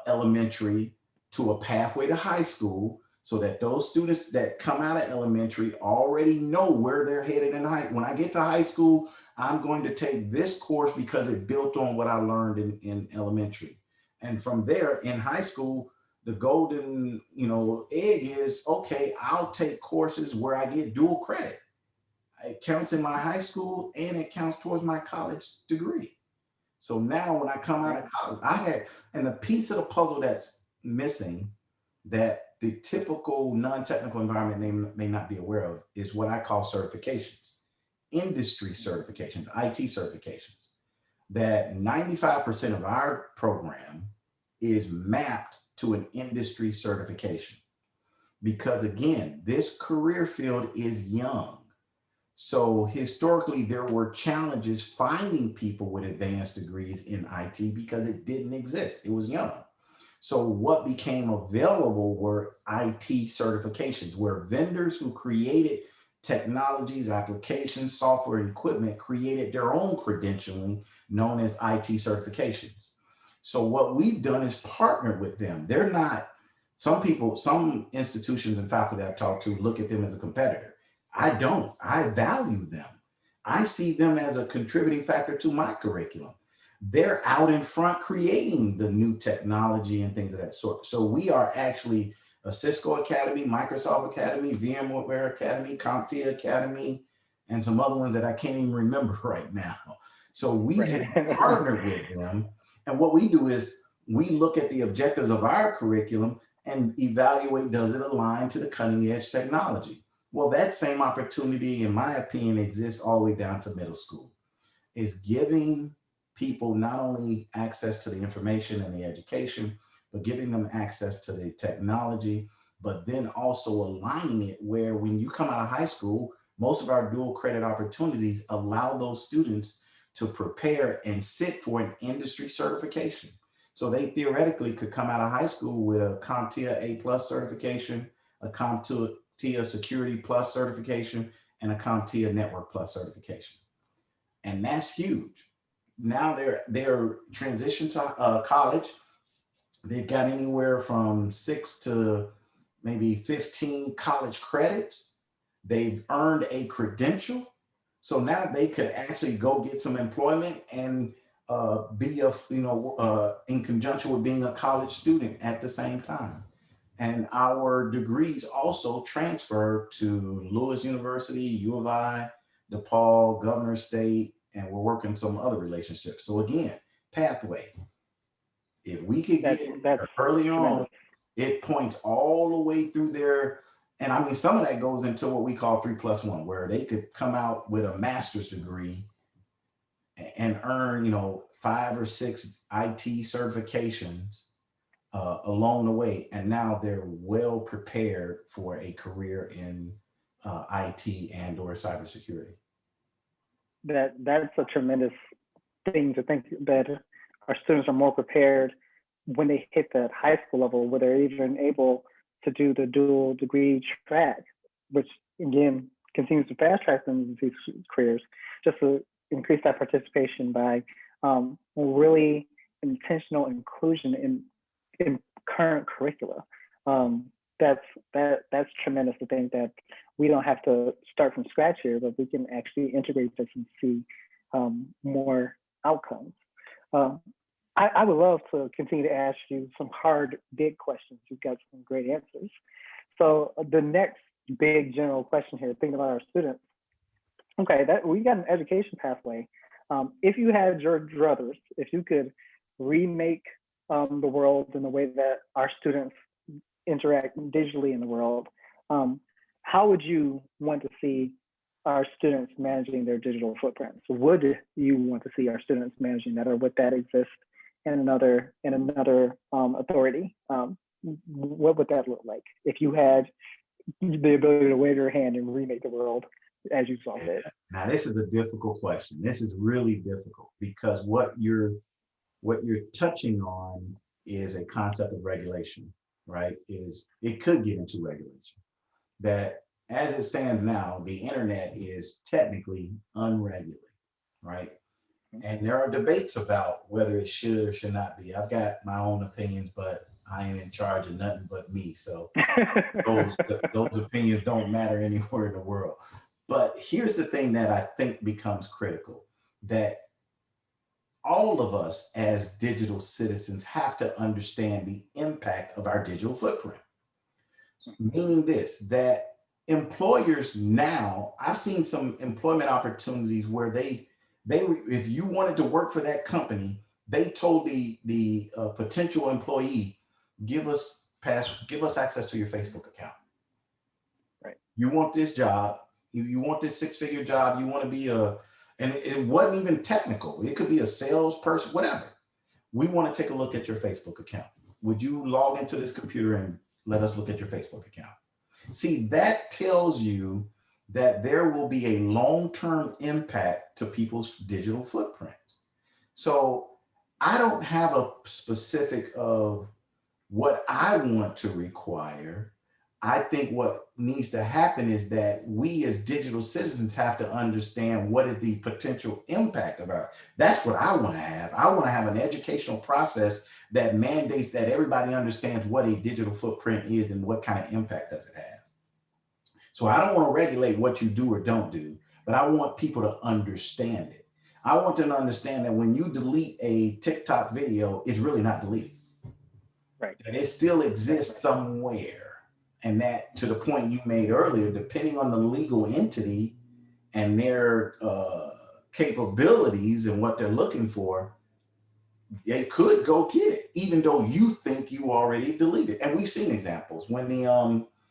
elementary to a pathway to high school, so that those students that come out of elementary already know where they're headed in high. When I get to high school, I'm going to take this course because it built on what I learned in elementary. And from there in high school, the golden, egg is, okay, I'll take courses where I get dual credit. It counts in my high school and it counts towards my college degree. So now when I come out of college, and the piece of the puzzle that's missing that the typical non-technical environment may not be aware of is what I call certifications, industry certifications, IT certifications, that 95% of our program is mapped to an industry certification. Because again, this career field is young. So historically, there were challenges finding people with advanced degrees in IT because it didn't exist. It was young. So what became available were IT certifications, where vendors who created technologies, applications, software, and equipment created their own credentialing known as IT certifications. So what we've done is partnered with them. They're not, some institutions and faculty I've talked to look at them as a competitor. I don't. I value them. I see them as a contributing factor to my curriculum. They're out in front creating the new technology and things of that sort. So we are actually a Cisco Academy, Microsoft Academy, VMware Academy, CompTIA Academy, and some other ones that I can't even remember right now. So we have partnered with them. And what we do is we look at the objectives of our curriculum and evaluate, does it align to the cutting edge technology? Well, that same opportunity, in my opinion, exists all the way down to middle school. is giving people not only access to the information and the education, but giving them access to the technology, but then also aligning it where when you come out of high school, most of our dual credit opportunities allow those students to prepare and sit for an industry certification. So they theoretically could come out of high school with a CompTIA A+ certification, a CompTIA Security Plus certification, and a CompTIA Network Plus certification. And that's huge. Now they're transitioned to college. They've got anywhere from 6 to maybe 15 college credits. They've earned a credential. So now they could actually go get some employment and be in conjunction with being a college student at the same time. And our degrees also transfer to Lewis University, U of I, DePaul, Governor State, and we're working some other relationships. So again, pathway. If we could get that's early on, tremendous. it points all the way through there. And I mean, some of that goes into what we call 3+1, where they could come out with a master's degree and earn, 5 or 6 IT certifications along the way. And now they're well prepared for a career in IT and or cybersecurity. That's a tremendous thing to think that our students are more prepared when they hit that high school level, where they're even able to do the dual degree track, which again continues to fast track them into these careers, just to increase that participation by really intentional inclusion in current curricula. That's tremendous to think that we don't have to start from scratch here, but we can actually integrate this and see more outcomes. I would love to continue to ask you some hard, big questions. You've got some great answers. So the next big general question here, thinking about our students. Okay, we got an education pathway. If you had your druthers, if you could remake the world in the way that our students interact digitally in the world, how would you want to see our students managing their digital footprints? Would you want to see our students managing that, or would that exist in another authority? What would that look like if you had the ability to wave your hand and remake the world as you saw it? Now, this is a difficult question. This is really difficult because what you're touching on is a concept of regulation, right? It could get into regulation. That as it stands now, the internet is technically unregulated, right? And there are debates about whether it should or should not be. I've got my own opinions, but I ain't in charge of nothing but me. So those opinions don't matter anywhere in the world. But here's the thing that I think becomes critical, that all of us as digital citizens have to understand the impact of our digital footprint. Meaning this, that employers now, I've seen some employment opportunities where they if you wanted to work for that company, they told the potential employee, give us access to your Facebook account. Right. You want this job, you want this 6-figure job, you want to be and it wasn't even technical. It could be a salesperson, whatever. We want to take a look at your Facebook account. Would you log into this computer and let us look at your Facebook account? See, that tells you that there will be a long-term impact to people's digital footprints. So I don't have a specific of what I want to require. I think what needs to happen is that we as digital citizens have to understand what is the potential impact of that's what I want to have. I want to have an educational process that mandates that everybody understands what a digital footprint is and what kind of impact does it have. So I don't want to regulate what you do or don't do, but I want people to understand it. I want them to understand that when you delete a TikTok video, it's really not deleted. Right. And it still exists somewhere. And that, to the point you made earlier, depending on the legal entity and their capabilities and what they're looking for, they could go get it, even though you think you already deleted. And we've seen examples when the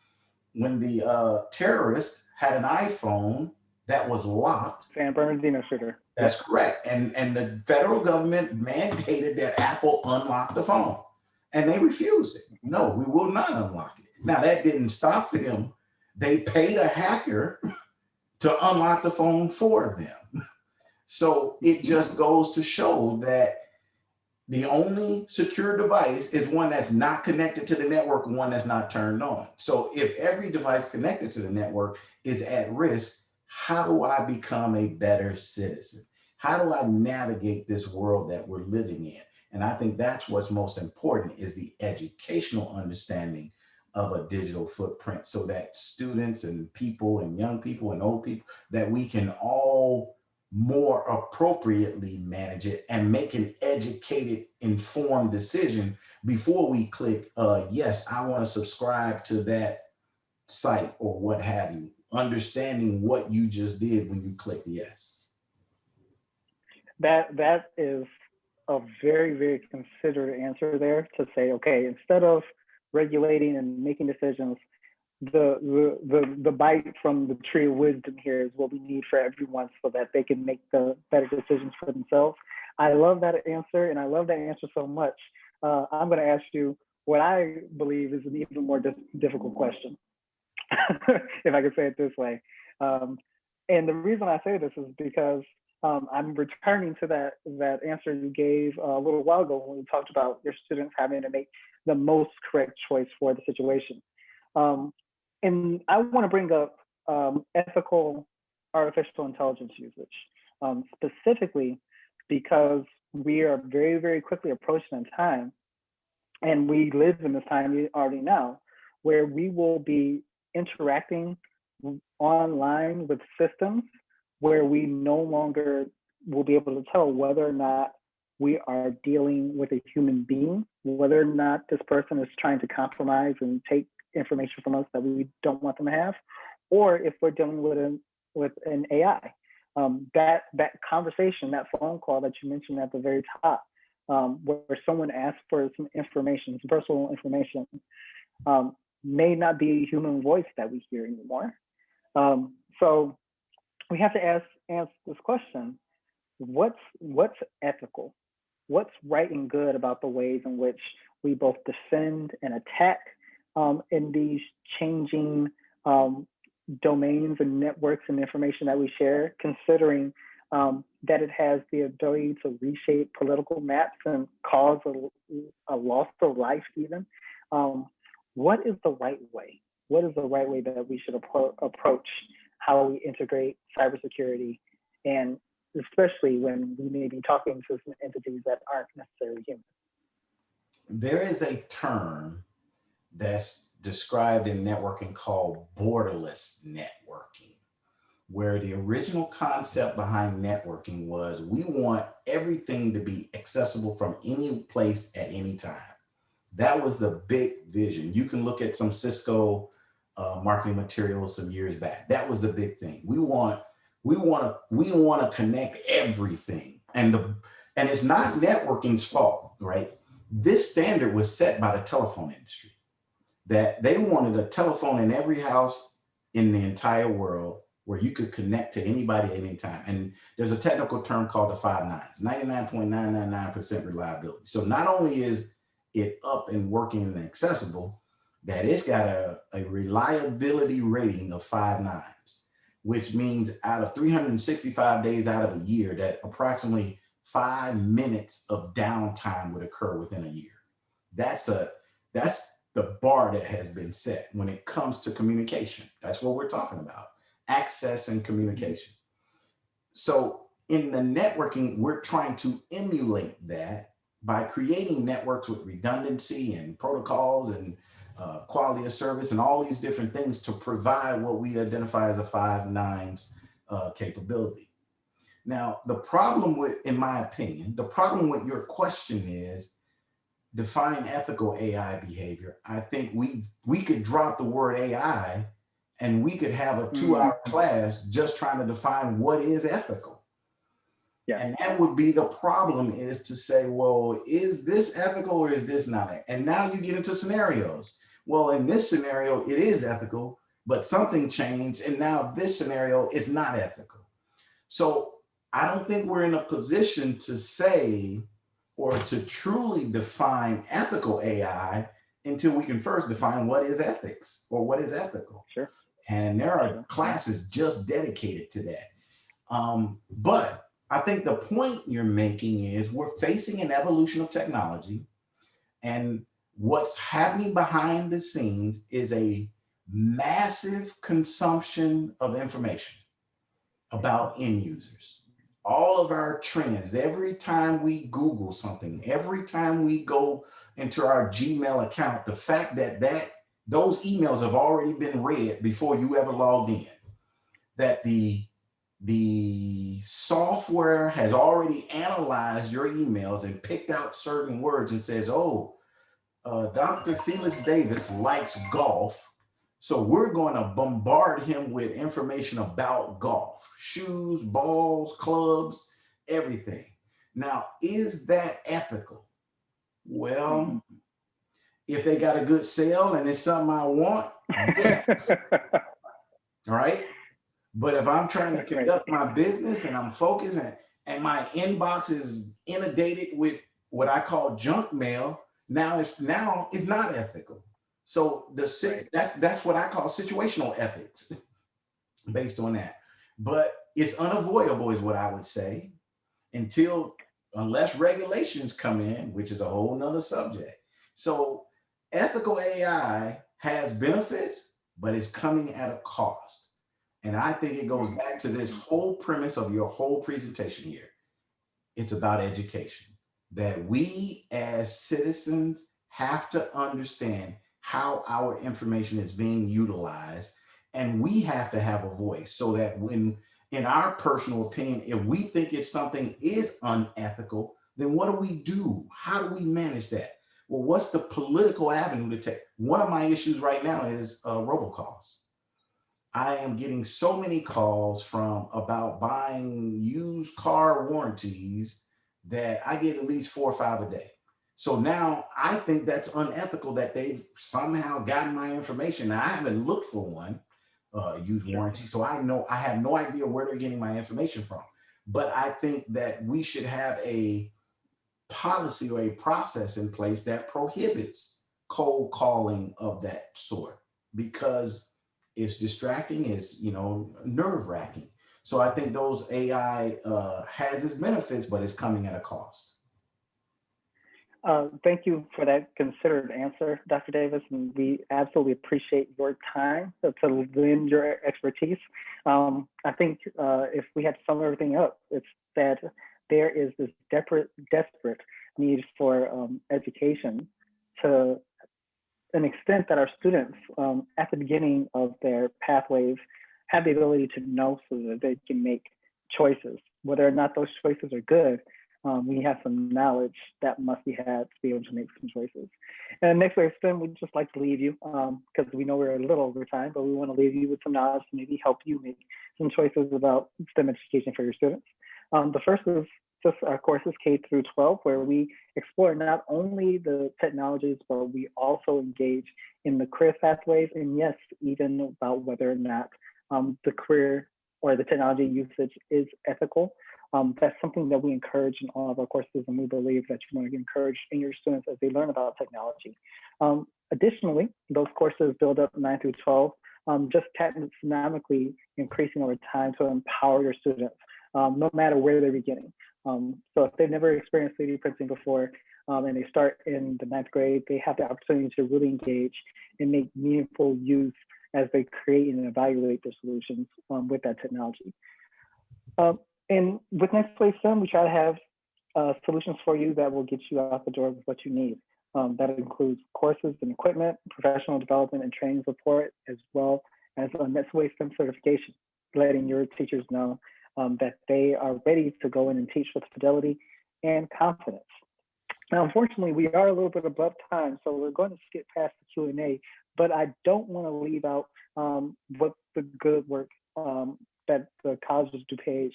terrorist had an iPhone that was locked. San Bernardino shooter. That's correct. And the federal government mandated that Apple unlock the phone, and they refused it. No, we will not unlock it. Now, that didn't stop them. They paid a hacker to unlock the phone for them. So it just goes to show that the only secure device is one that's not connected to the network, one that's not turned on. So if every device connected to the network is at risk, how do I become a better citizen? How do I navigate this world that we're living in? And I think that's what's most important, is the educational understanding of a digital footprint, so that students and people and young people and old people, that we can all more appropriately manage it and make an educated, informed decision before we click, yes, I want to subscribe to that site or what have you, understanding what you just did when you clicked yes. That is a very, very considered answer there, to say, okay, instead of regulating and making decisions, the bite from the tree of wisdom here is what we need for everyone, so that they can make the better decisions for themselves. I love that answer, and I love that answer so much. I'm going to ask you what I believe is an even more difficult question, if I could say it this way. And the reason I say this is because I'm returning to that answer you gave a little while ago when we talked about your students having to make the most correct choice for the situation. And I want to bring up ethical artificial intelligence usage, specifically because we are very, very quickly approaching a time, and we live in this time already now, where we will be interacting online with systems where we no longer will be able to tell whether or not we are dealing with a human being, whether or not this person is trying to compromise and take information from us that we don't want them to have, or if we're dealing with an AI. That conversation, that phone call that you mentioned at the very top, where someone asks for some information, some personal information, may not be a human voice that we hear anymore. So we have to ask this question: what's ethical? What's right and good about the ways in which we both defend and attack in these changing domains and networks and information that we share, considering that it has the ability to reshape political maps and cause a loss of life even? What is the right way? What is the right way that we should approach how we integrate cybersecurity, and especially when we may be talking to some entities that aren't necessarily human? There is a term that's described in networking called borderless networking, where the original concept behind networking was we want everything to be accessible from any place at any time. That was the big vision. You can look at some Cisco marketing materials some years back. That was the big thing. We want to connect everything, and it's not networking's fault, right? This standard was set by the telephone industry, that they wanted a telephone in every house in the entire world where you could connect to anybody at any time. And there's a technical term called the 5 nines, 99.999% reliability. So not only is it up and working and accessible, that it's got a reliability rating of 5 nines, which means out of 365 days out of a year, that approximately 5 minutes of downtime would occur within a year. That's the bar that has been set when it comes to communication. That's what we're talking about, access and communication. So in the networking, we're trying to emulate that by creating networks with redundancy and protocols and quality of service and all these different things to provide what we identify as a 5 nines capability. Now, the problem with, in my opinion, the problem with your question is define ethical AI behavior. I think we could drop the word AI and we could have a 2-hour class just trying to define what is ethical. Yeah. And that would be the problem, is to say, well, is this ethical or is this not? And now you get into scenarios. Well, in this scenario, it is ethical, but something changed. And now this scenario is not ethical. So I don't think we're in a position to say or to truly define ethical AI until we can first define what is ethics or what is ethical. Sure. And there are Sure. classes just dedicated to that. But I think the point you're making is we're facing an evolution of technology, and what's happening behind the scenes is a massive consumption of information about end users. All of our trends, every time we Google something, every time we go into our Gmail account, the fact that those emails have already been read before you ever logged in, that the software has already analyzed your emails and picked out certain words and says, oh, Dr. Felix Davis likes golf. So we're going to bombard him with information about golf, shoes, balls, clubs, everything. Now, is that ethical? Well, if they got a good sale and it's something I want, yes. All right. But if I'm trying to conduct my business and I'm focused and my inbox is inundated with what I call junk mail, now it's not ethical. So that's what I call situational ethics based on that. But it's unavoidable is what I would say unless regulations come in, which is a whole nother subject. So ethical AI has benefits, but it's coming at a cost. And I think it goes back to this whole premise of your whole presentation here. It's about education, that we as citizens have to understand how our information is being utilized. And we have to have a voice so that when, in our personal opinion, if we think something is unethical, then what do we do? How do we manage that? Well, what's the political avenue to take? One of my issues right now is robocalls. I am getting so many calls about buying used car warranties that I get at least 4 or 5 a day. So now I think that's unethical that they've somehow gotten my information. Now I haven't looked for one used warranty, so I have no idea where they're getting my information from. But I think that we should have a policy or a process in place that prohibits cold calling of that sort, because it's distracting, it's nerve-wracking. So I think those AI has its benefits, but it's coming at a cost. Thank you for that considered answer, Dr. Davis, and we absolutely appreciate your time to lend your expertise. I think if we had to sum everything up, it's that there is this desperate need for education to an extent that our students at the beginning of their pathways have the ability to know so that they can make choices. Whether or not those choices are good, we have some knowledge that must be had to be able to make some choices. And NextWave STEM, we'd just like to leave you, because we know we're a little over time, but we want to leave you with some knowledge to maybe help you make some choices about STEM education for your students. The first is just our courses K through 12, where we explore not only the technologies, but we also engage in the career pathways, and yes, even about whether or not the career or the technology usage is ethical. That's something that we encourage in all of our courses, and we believe that you want to encourage in your students as they learn about technology. Additionally, those courses build up 9 through 12, just dynamically increasing over time to empower your students, no matter where they're beginning. So if they've never experienced 3D printing before, and they start in the 9th grade, they have the opportunity to really engage and make meaningful use as they create and evaluate their solutions with that technology. And with NextWave STEM, we try to have solutions for you that will get you out the door with what you need. That includes courses and equipment, professional development and training support, as well as a NextWave STEM certification, letting your teachers know that they are ready to go in and teach with fidelity and confidence. Now, unfortunately, we are a little bit above time, so we're going to skip past the Q&A, but I don't want to leave out what the good work that the College of DuPage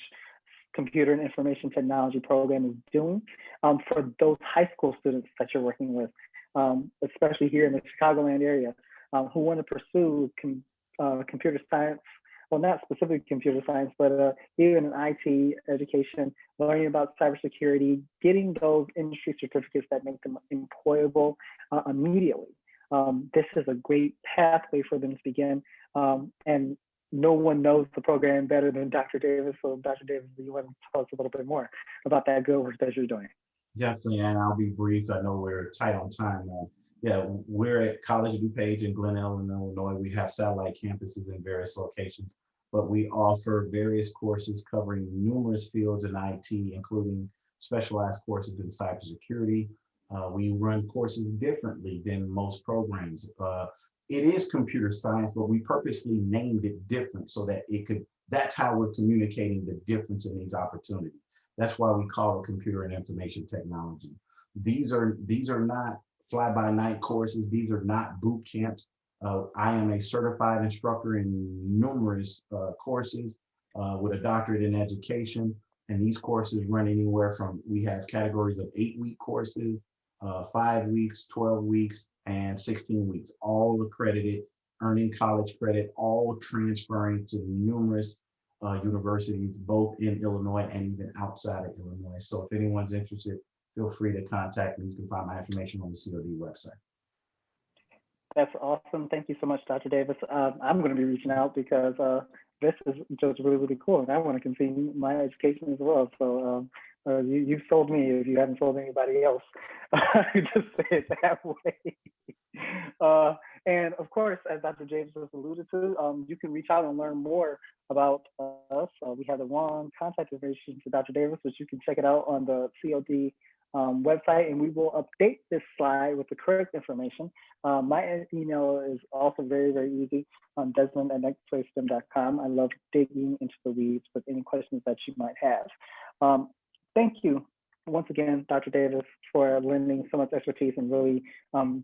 Computer and Information Technology program is doing for those high school students that you're working with, especially here in the Chicagoland area, who want to pursue computer science well, not specifically computer science, but even in IT education, learning about cybersecurity, getting those industry certificates that make them employable immediately. This is a great pathway for them to begin. And no one knows the program better than Dr. Davis. So Dr. Davis, you want to tell us a little bit more about that good work that you're doing? Definitely, and I'll be brief. I know we're tight on time. Yeah, we're at College of DuPage in Glen Ellen, Illinois. We have satellite campuses in various locations, but we offer various courses covering numerous fields in IT, including specialized courses in cybersecurity. We run courses differently than most programs. It is computer science, but we purposely named it different so that that's how we're communicating the difference in these opportunities. That's why we call it computer and information technology. These are not fly-by-night courses. These are not boot camps. I am a certified instructor in numerous courses with a doctorate in education. And these courses run anywhere from, we have categories of 8-week courses, 5 weeks, 12 weeks, and 16 weeks, all accredited, earning college credit, all transferring to numerous universities, both in Illinois and even outside of Illinois. So if anyone's interested, feel free to contact me. You can find my information on the COD website. That's awesome. Thank you so much, Dr. Davis. I'm going to be reaching out because this is just really, really cool. And I want to continue my education as well. So you've sold me if you haven't sold anybody else. Just say it that way. And of course, as Dr. James has alluded to, you can reach out and learn more about us. We have the wrong contact information for Dr. Davis, which you can check it out on the COD website, and we will update this slide with the correct information. My email is also very, very easy, Desmond at NextWaveSTEM.com. I love digging into the weeds with any questions that you might have. Thank you once again, Dr. Davis, for lending so much expertise and really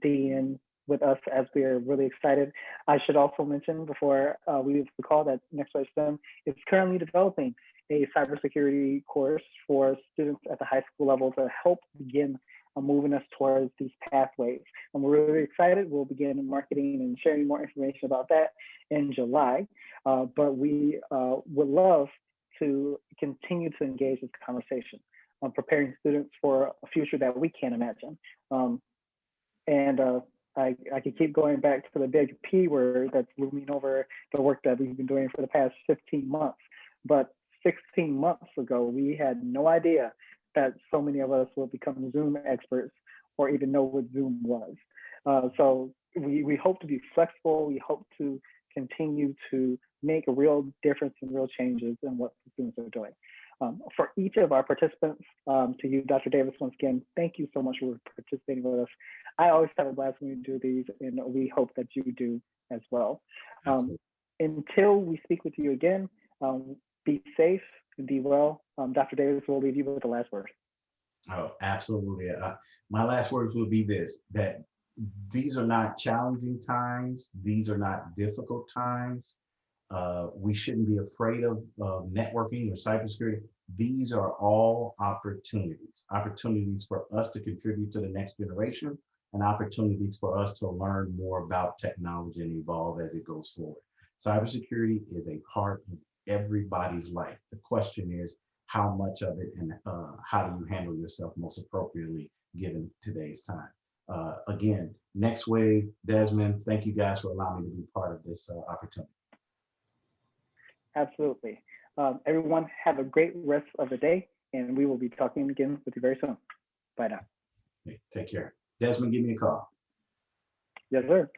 digging in with us as we are really excited. I should also mention before we leave the call that NextWaveSTEM is currently developing a cybersecurity course for students at the high school level to help begin moving us towards these pathways. And we're really excited. We'll begin marketing and sharing more information about that in July. But we would love to continue to engage this conversation, preparing students for a future that we can't imagine. I could keep going back to the big P word that's looming over the work that we've been doing for the past 15 months. But 16 months ago, we had no idea that so many of us would become Zoom experts or even know what Zoom was. So we hope to be flexible. We hope to continue to make a real difference and real changes in what the students are doing. For each of our participants, to you, Dr. Davis, once again, thank you so much for participating with us. I always have a blast when we do these, and we hope that you do as well. Until we speak with you again, be safe and be well. Dr. Davis will leave you with the last word. Oh, absolutely. My last words will be this, that these are not challenging times. These are not difficult times. We shouldn't be afraid of networking or cybersecurity. These are all opportunities for us to contribute to the next generation and opportunities for us to learn more about technology and evolve as it goes forward. Cybersecurity is a part of everybody's life. The question is how much of it and how do you handle yourself most appropriately given today's time. Again, NextWave, Desmond, thank you guys for allowing me to be part of this opportunity. Absolutely. Everyone have a great rest of the day, and we will be talking again with you very soon. Bye now. Take care. Desmond, give me a call. Yes, sir.